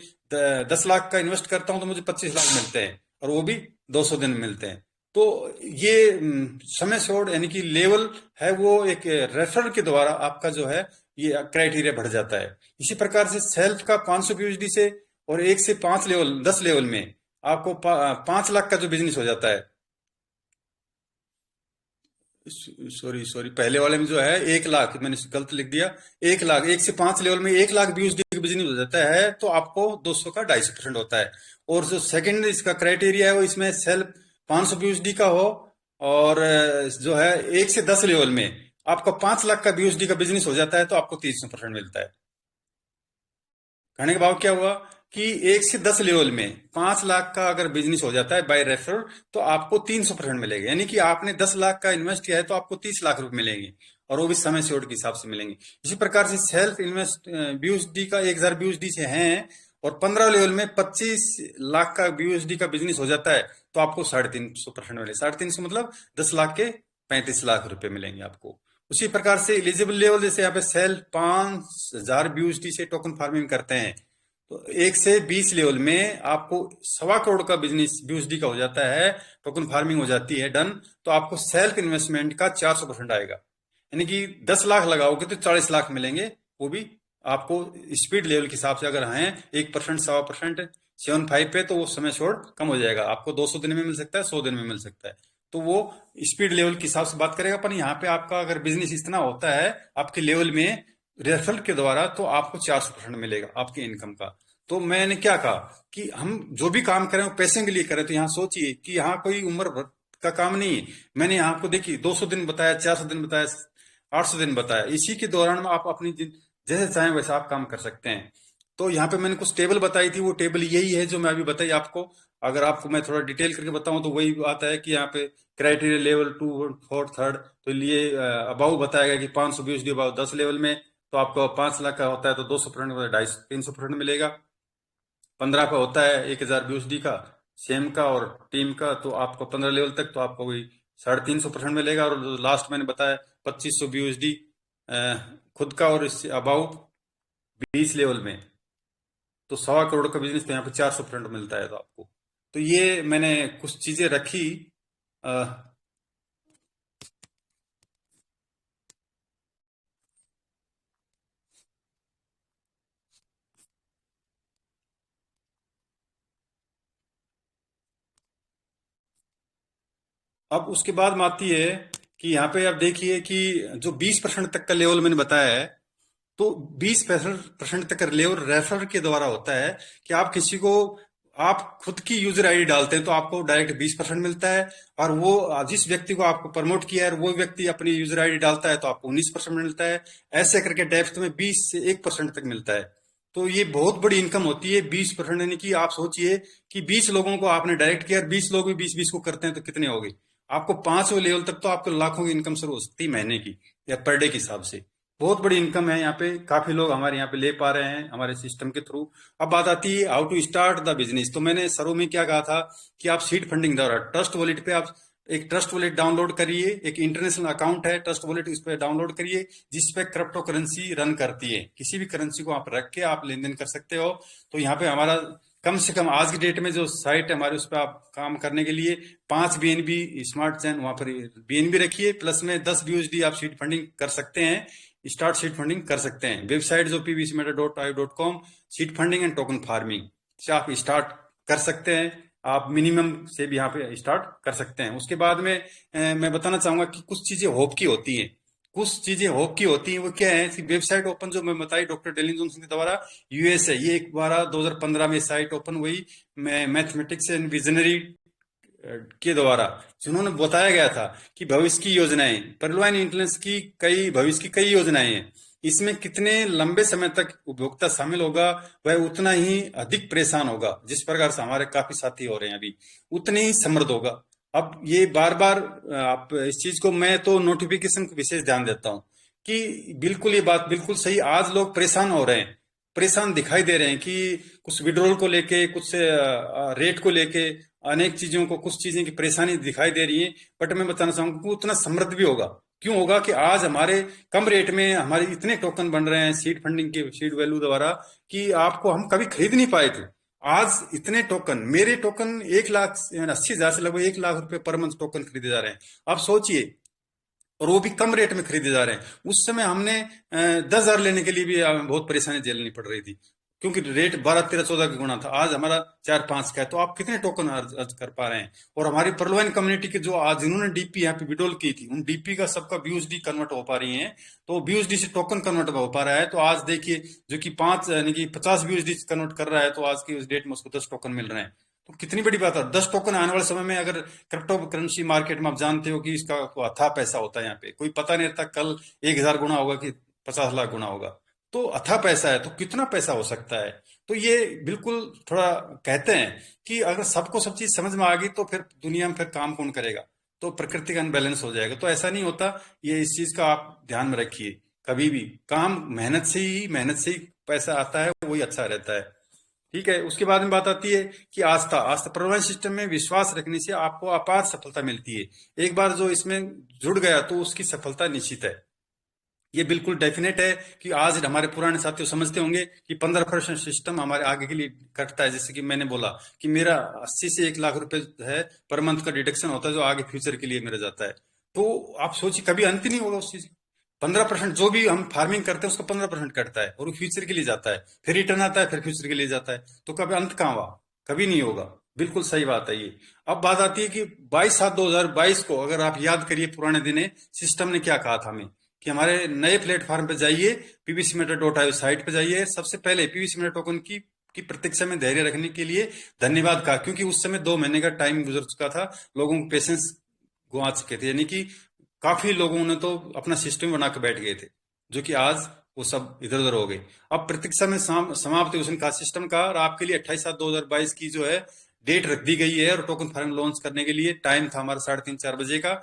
10 लाख का इन्वेस्ट करता हूं तो मुझे 25 लाख मिलते हैं, और वो भी 200 दिन में मिलते हैं। तो ये समय छोड़ यानी कि लेवल है, वो एक रेफरल के द्वारा आपका जो है ये क्राइटेरिया बढ़ जाता है। इसी प्रकार से सेल्फ का 500 BUSD से, और 1 से 5 लेवल 10 लेवल में आपको 5 लाख का जो बिजनेस हो जाता है, सॉरी सॉरी, पहले वाले में जो है 1 लाख, मैंने गलत लिख दिया, 1 लाख, 1 से 5 लेवल में 1 लाख BUSD का बिजनेस हो जाता है, तो आपको 200 का 250% होता है। और जो सेकंड इसका क्राइटेरिया है वो इसमें सेल्फ 500 BUSD का हो, और जो है 1 से 10 लेवल में आपका 5 लाख का BUSD का बिजनेस हो जाता है, तो आपको 300% मिलता है। कहने का भाव क्या हुआ कि 1 से 10 लेवल में 5 लाख का अगर बिजनेस हो जाता है बाय रेफर, तो आपको 300% मिलेगा। यानी कि आपने 10 लाख का इन्वेस्ट किया है तो आपको 30 लाख रुपए मिलेंगे, और वो भी समय सीओड के हिसाब से मिलेंगे। इसी प्रकार से सेल्फ इन्वेस्ट BUSD का 1,000 BUSD से है, और 15 लेवल में 25 लाख का BUSD का बिजनेस हो जाता है, तो आपको 350% मिलेगा। 350 मतलब 10 लाख के 35 लाख रुपए मिलेंगे आपको। उसी प्रकार से एलिजिबल लेवल, जैसे यहाँ पे सेल 5,000 BUSD से टोकन फार्मिंग करते हैं, तो 1 से 20 लेवल में आपको 1.25 करोड़ का बिजनेस BUSD का हो जाता है, टोकन फार्मिंग हो जाती है डन, तो आपको सेल्फ इन्वेस्टमेंट का 400% आएगा। यानी कि 10 लाख लगाओगे तो 40 लाख मिलेंगे, वो भी आपको स्पीड लेवल के हिसाब से अगर हैं 1%, 1.25%, 75 पे, तो वो समय छोड़ कम हो जाएगा, आपको 200 दिन में मिल सकता है, 100 दिन में मिल सकता है। तो वो स्पीड लेवल के हिसाब से बात करेगा। पर यहाँ पे आपका अगर बिजनेस इतना होता है आपके लेवल में रेफरल के द्वारा, तो आपको 400% मिलेगा आपकी इनकम का। तो मैंने क्या कहा कि हम जो भी काम करें वो पैसे के लिए करें। तो यहाँ सोचिए कि यहाँ कोई उम्र भर का काम नहीं है। मैंने यहाँ आपको देखिए 200 दिन बताया, 400 दिन बताया, 800 दिन बताया। इसी के दौरान में आप अपनी जैसे चाहें वैसा आप काम कर सकते हैं। तो यहाँ पे मैंने कुछ टेबल बताई थी, वो टेबल यही है जो मैं अभी बताई आपको। अगर आपको मैं थोड़ा डिटेल करके बताऊं तो वही आता है कि यहाँ पे क्राइटेरिया लेवल 2, 4, 3 तो लिए अबाउ बताएगा कि 500 BUSD अबाउ 10 लेवल में, तो आपको 5 लाख का होता है तो 200% 300% मिलेगा। 15 का होता है 1,000 BUSD का सेम का और टीम का, तो आपको 15 लेवल तक तो आपको वही 350% मिलेगा। और लास्ट मैंने बताया 2500 BUSD खुद का, और इससे अबाउ 20 लेवल में तो 1.25 करोड़ का बिजनेस, तो यहाँ पे 400% मिलता है तो आपको। तो ये मैंने कुछ चीजें रखी। अ, अब उसके बाद में आती है कि यहाँ पे आप देखिए कि जो 20% तक का लेवल मैंने बताया है, तो 20% तक का लेवल रेफर के द्वारा होता है कि आप किसी को, आप खुद की यूजर आईडी डालते हैं तो आपको डायरेक्ट 20% मिलता है, और वो जिस व्यक्ति को आपको प्रमोट किया है वो व्यक्ति अपनी यूजर आईडी डालता है तो आपको 19% मिलता है। ऐसे करके डेप्थ में 20 से 1% तक मिलता है। तो ये बहुत बड़ी इनकम होती है 20%। यानी कि आप सोचिए कि 20 लोगों को आपने डायरेक्ट किया, 20 लोग भी 20-20 को करते हैं तो कितने हो गए आपको 5वें लेवल तक, तो आपको लाखों की इनकम शुरू हो सकती है महीने की या पर डे के हिसाब से। बहुत बड़ी इनकम है यहाँ पे, काफी लोग हमारे यहाँ पे ले पा रहे हैं हमारे सिस्टम के थ्रू। अब बात आती है how to start the business. तो मैंने शुरू में क्या कहा था कि आप सीड फंडिंग द्वारा ट्रस्ट वॉलेट पे आप एक ट्रस्ट वॉलेट डाउनलोड करिए, एक इंटरनेशनल अकाउंट है ट्रस्ट वॉलेट, इस पे डाउनलोड करिए, जिसपे क्रिप्टो करेंसी रन करती है। किसी भी करेंसी को आप रख के आप लेन देन कर सकते हो। तो यहाँ पे हमारा कम से कम आज की डेट में जो साइट है हमारे, उस पर आप काम करने के लिए 5 BNB स्मार्ट चैन, वहां पर BNB रखिए, प्लस में 10 BUSD आप सीड फंडिंग कर सकते हैं, स्टार्ट सीड फंडिंग कर सकते हैं। वेबसाइट जो pvcmeta.io.com, seed funding and token farming से आप स्टार्ट कर सकते हैं। आप मिनिमम से भी यहाँ पे स्टार्ट कर सकते हैं। उसके बाद में मैं बताना चाहूंगा कि कुछ चीजें होप की होती हैं। कुछ चीजें होप की होती हैं, वो क्या है कि वेबसाइट ओपन जो मैं बताई डॉक्टर डेलिन जॉनसन के द्वारा, यूएस है, ये एक बार 2015 में साइट ओपन हुई। मैं मैथमेटिक्स एंड विजनरी के द्वारा जिन्होंने बताया गया था कि भविष्य की योजनाएं, परिवहन इंश्योरेंस की कई भविष्य की कई योजनाएं हैं, इसमें कितने लंबे समय तक उपभोक्ता शामिल होगा वह उतना ही अधिक परेशान होगा। जिस प्रकार से हमारे काफी साथी हो रहे हैं अभी, उतने ही समृद्ध होगा। अब ये बार बार आप इस चीज को, मैं तो नोटिफिकेशन को विशेष ध्यान देता हूँ कि बिल्कुल ये बात बिल्कुल सही। आज लोग परेशान हो रहे हैं, परेशान दिखाई दे रहे हैं कि कुछ विड्रॉल को लेके, कुछ रेट को लेके, अनेक चीजों को, कुछ चीजें की परेशानी दिखाई दे रही है। बट मैं बताना चाहूंगा कि उतना समृद्ध भी होगा। क्यों होगा कि आज हमारे कम रेट में हमारे इतने टोकन बन रहे हैं सीड फंडिंग के, सीड वैल्यू द्वारा, कि आपको हम कभी खरीद नहीं पाए थे। आज इतने टोकन, मेरे टोकन 1,80,000 से लगभग 1,00,000 रुपए पर मंथ टोकन खरीदे जा रहे हैं। आप सोचिए, और वो भी कम रेट में खरीदे जा रहे हैं। उस समय हमने 10,000 लेने के लिए भी बहुत परेशानी झेलनी पड़ रही थी, क्योंकि रेट 12, 13, 14 का गुना था। आज हमारा 4-5 का है। तो आप कितने टोकन अर्ज कर पा रहे हैं। और हमारी प्रलोभन कम्युनिटी के जो आज जिन्होंने डीपी यहाँ पे विड्रॉल की थी, उन डीपी का सबका बीयूएसडी कन्वर्ट हो पा रही है। तो बीयूएसडी से टोकन कन्वर्ट हो पा रहा है। तो आज देखिए, जो कि 5 यानी कि 50 बीयूएसडी कन्वर्ट कर रहा है, तो आज की उस डेट में उसको 10 टोकन मिल रहे हैं। तो कितनी बड़ी बात है। 10 टोकन आने वाले समय में, अगर क्रिप्टो करेंसी मार्केट में आप जानते हो कि इसका अथाह पैसा होता है, यहाँ पे कोई पता नहीं रहता कल 1,000 गुना होगा कि 50 लाख गुना होगा। तो अथाह पैसा है, तो कितना पैसा हो सकता है। तो ये बिल्कुल थोड़ा कहते हैं कि अगर सबको सब चीज समझ में आ गई तो फिर दुनिया में फिर काम कौन करेगा, तो प्रकृति का अनबैलेंस हो जाएगा। तो ऐसा नहीं होता। ये इस चीज का आप ध्यान में रखिए। कभी भी काम मेहनत से ही पैसा आता है, वही अच्छा रहता है। ठीक है। उसके बाद में बात आती है कि आस्था। आस्था, परिवहन सिस्टम में विश्वास रखने से आपको अपार सफलता मिलती है। एक बार जो इसमें जुड़ गया तो उसकी सफलता निश्चित है। ये बिल्कुल डेफिनेट है कि आज हमारे पुराने साथियों समझते होंगे कि 15% सिस्टम हमारे आगे के लिए कटता है। जैसे कि मैंने बोला कि मेरा 80 से 1,00,000 रुपए है पर मंथ का डिडक्शन होता है, जो आगे फ्यूचर के लिए मेरा जाता है। तो आप सोचिए, कभी अंत ही नहीं होगा उस चीज। 15% जो भी हम फार्मिंग करते हैं उसका 15% कटता है, और वो फ्यूचर के लिए जाता है। फिर रिटर्न आता है, फिर फ्यूचर के लिए जाता है। तो कभी अंत कहाँ हुआ, कभी नहीं होगा। बिल्कुल सही बात है ये। अब बात आती है कि 22/7/2022 को अगर आप याद करिए, पुराने दिने सिस्टम ने क्या कहा था हमें कि हमारे नए प्लेटफॉर्म पे जाइए, pvcmeter.io साइट पे जाइए। सबसे पहले पीवीसी मेटर टोकन की प्रतीक्षा में धैर्य रखने के लिए धन्यवाद कहा, क्योंकि उस समय 2 महीने का टाइम गुजर चुका था। लोगों को पेशेंस गुआ चुके थे, यानी कि काफी लोगों ने तो अपना सिस्टम बना के बैठ गए थे, जो कि आज वो सब इधर उधर हो गए। अब प्रतीक्षा में समाप्ति घोषणा का सिस्टम का, और आपके लिए 28/7/2022 की जो है डेट रख दी गई है। और टोकन फार्म लॉन्च करने के लिए टाइम था हमारा 3:30-4 बजे का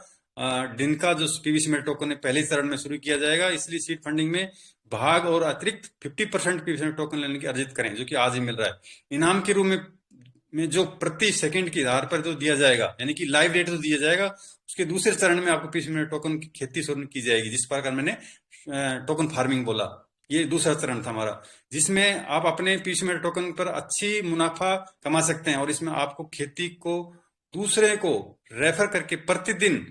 दिन का, जो पीवीसी मेटर टोकन पहले चरण में शुरू किया जाएगा। इसलिए सीड फंडिंग में भाग और अतिरिक्त 50% पीवीसी मेटर टोकन लेने की अर्जित करें, जो कि आज ही मिल रहा है। इनाम के रूप में जो प्रति सेकंड के आधार पर जो दिया जाएगा, यानी कि लाइव रेट जो दिया जाएगा, उसके दूसरे चरण में आपको पीवीसी मेटर टोकन की खेती शुरू की जाएगी। जिस प्रकार मैंने टोकन फार्मिंग बोला, ये दूसरा चरण था हमारा, जिसमें आप अपने पीवीसी मेटर टोकन पर अच्छी मुनाफा कमा सकते हैं। और इसमें आपको खेती को दूसरे को रेफर करके प्रतिदिन,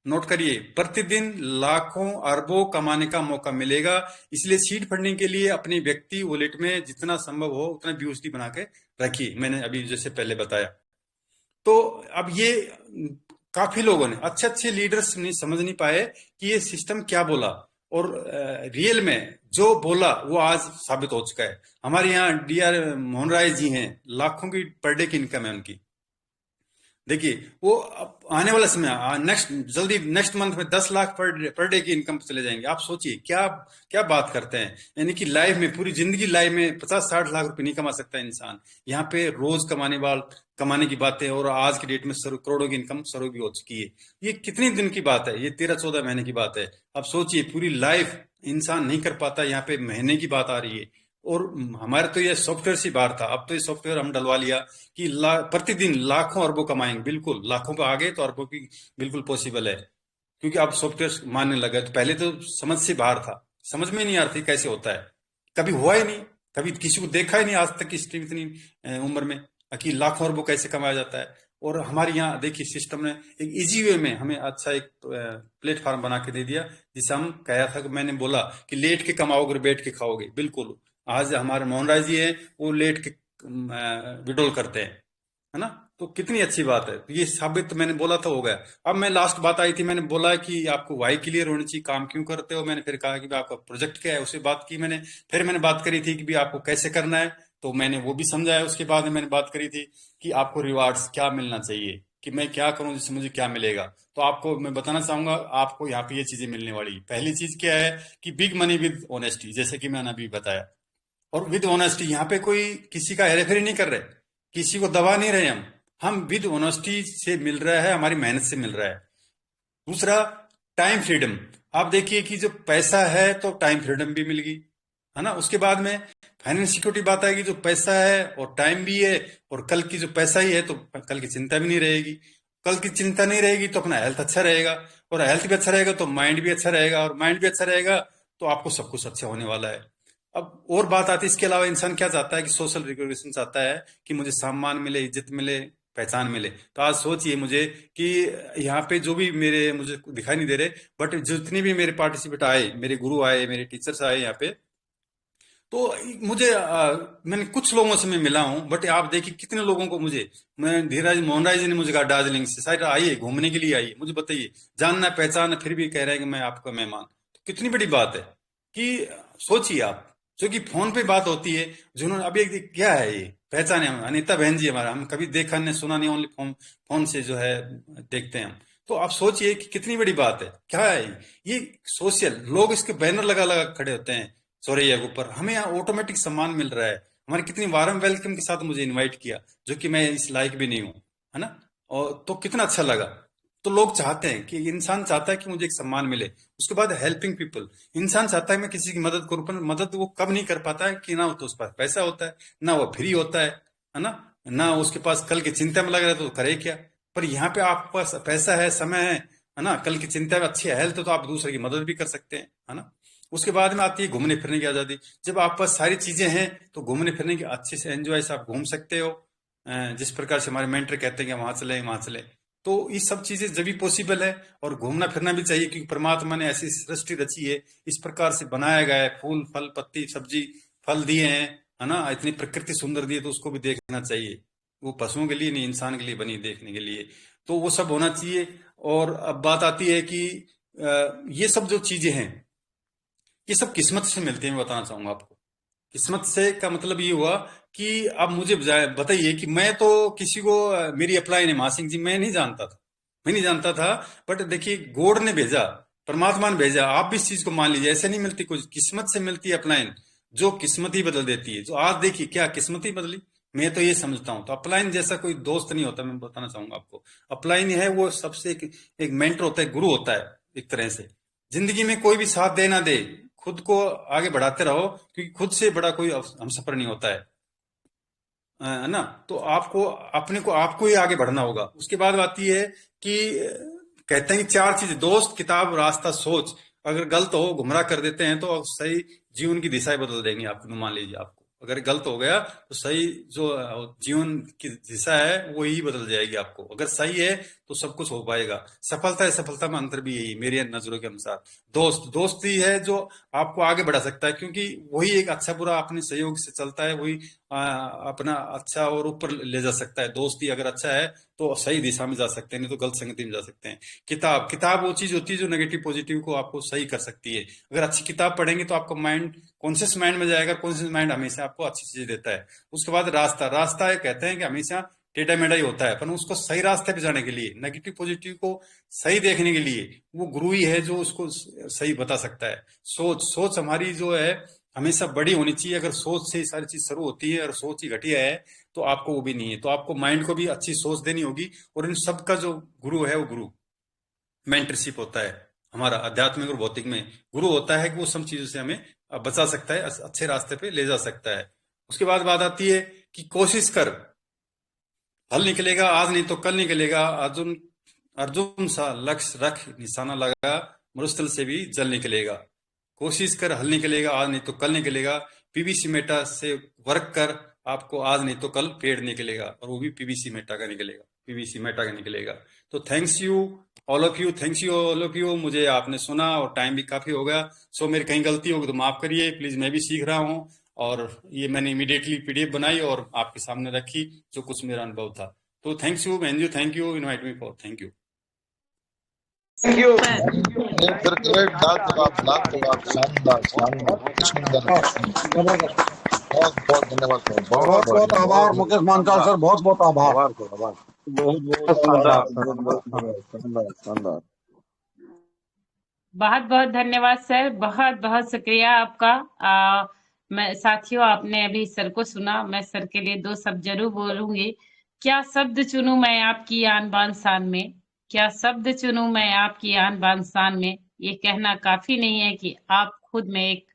नोट करिए, प्रतिदिन लाखों अरबों कमाने का मौका मिलेगा। इसलिए सीड फंडिंग के लिए अपनी व्यक्ति वॉलेट में जितना संभव हो उतना बीयूएसडी बना के रखिए, मैंने अभी जैसे पहले बताया। तो अब ये काफी लोगों ने, अच्छे अच्छे लीडर्स ने समझ नहीं पाए कि ये सिस्टम क्या बोला, और रियल में जो बोला वो आज साबित हो चुका है। हमारे यहाँ डीआर मोहन राय जी हैं, लाखों की पर डे की इनकम है उनकी। देखिए, वो आने वाला समय नेक्स्ट मंथ में 10 लाख पर डे की इनकम चले जाएंगे। आप सोचिए क्या क्या बात करते हैं। यानी कि लाइफ में, पूरी जिंदगी लाइफ में 50-60 लाख रुपए नहीं कमा सकता इंसान। यहाँ पे रोज कमाने की बातें, और आज की डेट में करोड़ों की इनकम शुरू भी हो चुकी है। ये कितने दिन की बात है, ये 13-14 महीने की बात है। अब सोचिए, पूरी लाइफ इंसान नहीं कर पाता, यहाँ पे महीने की बात आ रही है। और हमारे तो ये सॉफ्टवेयर से बाहर था, अब तो ये सॉफ्टवेयर हम डलवा लिया कि प्रतिदिन लाखों अरबों कमाएंगे। बिल्कुल, लाखों पे आ गए तो अरबों की बिल्कुल पॉसिबल है, क्योंकि अब सॉफ्टवेयर मानने लगा। तो पहले तो समझ से बाहर था, समझ में नहीं आ रही कैसे होता है, कभी हुआ ही नहीं, कभी किसी को देखा ही नहीं आज तक की स्ट्रीम इतनी उम्र में कि लाखों अरबों कैसे कमाया जाता है। और हमारे यहाँ देखिए, सिस्टम ने एक इजी वे में हमें अच्छा एक प्लेटफॉर्म बना के दे दिया, जिसे हम कहा था कि मैंने बोला कि लेट के कमाओगे बैठ के खाओगे। बिल्कुल, आज हमारे मोहन राय जी हैं, वो लेट के विड्रॉल करते हैं, है ना। तो कितनी अच्छी बात है। तो ये साबित मैंने बोला था हो गया। अब मैं लास्ट बात आई थी, मैंने बोला कि आपको वाई क्लियर होनी चाहिए, काम क्यों करते हो। मैंने फिर कहा कि आपका प्रोजेक्ट क्या है, उससे बात की मैंने। फिर मैंने बात करी थी कि भी आपको कैसे करना है, तो मैंने वो भी समझाया। उसके बाद मैंने बात करी थी कि आपको रिवार्ड्स क्या मिलना चाहिए। कि मैं क्या करूं जिससे मुझे क्या मिलेगा। तो आपको मैं बताना चाहूंगा, आपको यहाँ पे ये चीजें मिलने वाली है। पहली चीज क्या है कि बिग मनी विद ऑनेस्टी, जैसे कि मैंने अभी बताया। और विद ऑनेस्टी, यहाँ पे कोई किसी का हेराफेरी नहीं कर रहे, किसी को दबा नहीं रहे हम विद ऑनेस्टी से मिल रहा है, हमारी मेहनत से मिल रहा है। दूसरा, टाइम फ्रीडम। आप देखिए कि जो पैसा है तो टाइम फ्रीडम भी मिल गई, है ना। उसके बाद में फाइनेंस सिक्योरिटी बात आएगी, जो पैसा है और टाइम भी है, और कल की जो पैसा ही है तो कल की चिंता भी नहीं रहेगी। कल की चिंता नहीं रहेगी तो अपना हेल्थ अच्छा रहेगा, और हेल्थ भी अच्छा रहेगा तो माइंड भी अच्छा रहेगा, और माइंड भी अच्छा रहेगा तो आपको सब कुछ अच्छा होने वाला है। अब और बात आती है, इसके अलावा इंसान क्या चाहता है कि सोशल रिकॉग्निशन चाहता है, कि मुझे सम्मान मिले, इज्जत मिले, पहचान मिले। तो आज सोचिए मुझे कि यहाँ पे जो भी मेरे मुझे दिखाई नहीं दे रहे, बट जितने भी मेरे पार्टिसिपेट आए, मेरे गुरु आए, मेरे टीचर्स आए यहाँ पे, तो मुझे मैंने कुछ लोगों से मैं मिला हूँ, बट आप देखिए कितने लोगों को मुझे, मैं धीराज मोहन राय जी ने मुझे कहा दार्जिलिंग से, शायद आइए घूमने के लिए आइए, मुझे बताइए, जानना पहचान फिर भी कह रहे हैं कि मैं आपका मेहमान। तो कितनी बड़ी बात है कि सोचिए आप, जो कि फोन पे बात होती है, जिन्होंने अभी एक क्या है ये पहचान है, अनीता बहन जी हमारा, हम कभी देखा नहीं सुना नहीं, ओनली फोन फोन से जो है देखते हैं हम। तो आप सोचिए कि कितनी बड़ी बात है, क्या है ये सोशल, लोग इसके बैनर लगा लगा खड़े होते हैं सोरैया के ऊपर, हमें यहाँ ऑटोमेटिक सम्मान मिल रहा है। हमारे कितनी वारम वेलकम के साथ मुझे इनवाइट किया, जो कि मैं इस लायक भी नहीं हूँ, है ना। और तो कितना अच्छा लगा। तो लोग चाहते हैं कि, इंसान चाहता है कि मुझे एक सम्मान मिले। उसके बाद हेल्पिंग पीपल, इंसान चाहता है मैं किसी की मदद करूं, पर मदद वो कब नहीं कर पाता है कि ना तो उसके पास पैसा होता है, ना वो फ्री होता है ना, ना उसके पास कल की चिंता में लग रहा है तो करे क्या। पर यहाँ पे आपके पास पैसा है, समय है ना, कल की चिंता में अच्छी हेल्थ है, तो आप दूसरे की मदद भी कर सकते हैं, है ना। उसके बाद में आती है घूमने फिरने की आजादी। जब आप पास सारी चीजें हैं तो घूमने फिरने की अच्छे से एंजॉय से आप घूम सकते हो। जिस प्रकार से हमारे मेंटर कहते हैं कि वहां चले वहां चले, तो ये सब चीजें जब भी पॉसिबल है। और घूमना फिरना भी चाहिए, क्योंकि परमात्मा ने ऐसी सृष्टि रची है, इस प्रकार से बनाया गया है, फूल फल पत्ती सब्जी फल दिए हैं, है ना, इतनी प्रकृति सुंदर दी है, तो उसको भी देखना चाहिए। वो पशुओं के लिए नहीं, इंसान के लिए बनी देखने के लिए, तो वो सब होना चाहिए। और अब बात आती है कि ये सब जो चीजें हैं, ये सब किस्मत से मिलती है। मैं बताना चाहूंगा आपको, किस्मत से का मतलब ये हुआ कि अब मुझे बताइए कि मैं तो किसी को मेरी अप्लाई नहीं, महासिंह जी मैं नहीं जानता था, मैं नहीं जानता था, बट देखिए गॉड ने भेजा, परमात्मा ने भेजा। आप भी इस चीज को मान लीजिए, ऐसे नहीं मिलती, कुछ किस्मत से मिलती है अपलाइन, जो किस्मत ही बदल देती है। जो आज देखिए क्या किस्मत ही बदली, मैं तो ये समझता हूँ। तो अपलाइन जैसा कोई दोस्त नहीं होता, मैं बताना चाहूंगा आपको। अपलाइन है वो सबसे एक मेंटर होता है, गुरु होता है एक तरह से। जिंदगी में कोई भी साथ दे ना दे, खुद को आगे बढ़ाते रहो, क्योंकि खुद से बड़ा कोई हम सफर नहीं होता है ना। तो आपको अपने को आपको ही आगे बढ़ना होगा। उसके बाद आती है कि कहते हैं कि चार चीजें, दोस्त, किताब, रास्ता, सोच, अगर गलत हो गुमराह कर देते हैं तो सही जीवन की दिशाएं बदल देंगे आपको। मान लीजिए आपको अगर गलत हो गया तो सही जो जीवन की दिशा है वो ही बदल जाएगी आपको। अगर सही है तो सब कुछ हो पाएगा। सफलता है, सफलता में अंतर भी यही मेरी नजरों के अनुसार। दोस्त, दोस्त ही है जो आपको आगे बढ़ा सकता है, क्योंकि वही एक अच्छा बुरा अपने सहयोग से चलता है, वही अपना अच्छा और ऊपर ले जा सकता है। दोस्त ही अगर अच्छा है तो सही दिशा में जा सकते हैं, नहीं तो गलत संगति में जा सकते हैं। किताब, किताब वो चीज होती है जो नेगेटिव पॉजिटिव को आपको सही कर सकती है। अगर अच्छी किताब पढ़ेंगे तो आपका माइंड कॉन्शियस माइंड में जाएगा। कॉन्शियस माइंड हमेशा आपको अच्छी चीज देता है। उसके बाद रास्ता, रास्ता है कहते हैं कि हमेशा टेढ़ा मेढ़ा ही होता है, पर उसको सही रास्ते पे जाने के लिए, नेगेटिव पॉजिटिव को सही देखने के लिए वो गुरु ही है जो उसको सही बता सकता है। सोच, सोच हमारी जो है हमेशा बड़ी होनी चाहिए। अगर सोच से ही सारी चीज शुरू होती है और सोच ही घटिया है तो आपको वो भी नहीं है। तो आपको माइंड को भी अच्छी सोच देनी होगी। और इन सब का जो गुरु है वो गुरु मेंटरशिप होता है हमारा, आध्यात्मिक और भौतिक में गुरु होता है कि वो सब चीजों से हमें बचा सकता है, अच्छे रास्ते पे ले जा सकता है। उसके बाद बात आती है कि कोशिश कर, हल निकलेगा, आज नहीं तो कल निकलेगा। अर्जुन, अर्जुन सा लक्ष्य रख, निशाना लगा, मरुस्थल से भी जल निकलेगा। कोशिश कर, हल निकलेगा, आज नहीं तो कल निकलेगा। पीवीसी मेटा से वर्क कर, आपको आज नहीं तो कल पेड़ निकलेगा, और वो भी पीवीसी मेटा का निकलेगा, पीवीसी मेटा का निकलेगा। तो thanks you all of you, thanks you all of you. मुझे आपने सुना और टाइम भी काफी हो गया, सो मेरी कहीं गलती होगी तो माफ करिए प्लीज, मैं भी सीख रहा हूँ। और ये मैंने इमीडिएटली पीडीएफ बनाई और आपके सामने रखी, जो कुछ मेरा अनुभव था। तो थैंक्स यू बहन जी, thank you invite me for, thank you. Thank you. Sir great, लाजवाब, शानदार, शानदार, सुंदर, बहुत बहुत धन्यवाद सर, बहुत बहुत आभार मुकेश मानकर सर, बहुत बहुत आभार। बहुत बहुत शानदार शानदार। बहुत बहुत धन्यवाद सर, बहुत बहुत शुक्रिया आपका। मैं साथियों, आपने अभी सर को सुना, मैं सर के लिए 2 शब्द जरूर बोलूंगी। क्या शब्द चुनूं मैं आपकी आन बान शान में, क्या शब्द चुनूं मैं आपकी आन बान शान में, ये कहना काफी नहीं है कि आप खुद में एक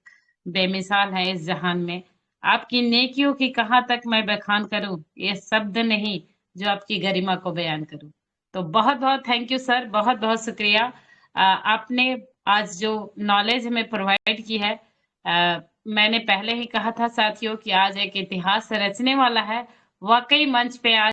बेमिसाल हैं इस जहान में। आपकी नेकियों की कहाँ तक मैं बखान करूं, ये शब्द नहीं जो आपकी गरिमा को बयान करूं। तो बहुत बहुत थैंक यू सर, बहुत बहुत शुक्रिया। आपने आज जो नॉलेज हमें प्रोवाइड की है, मैंने पहले ही कहा था साथियों कि आज एक इतिहास रचने वाला है। वाकई मंच पे आज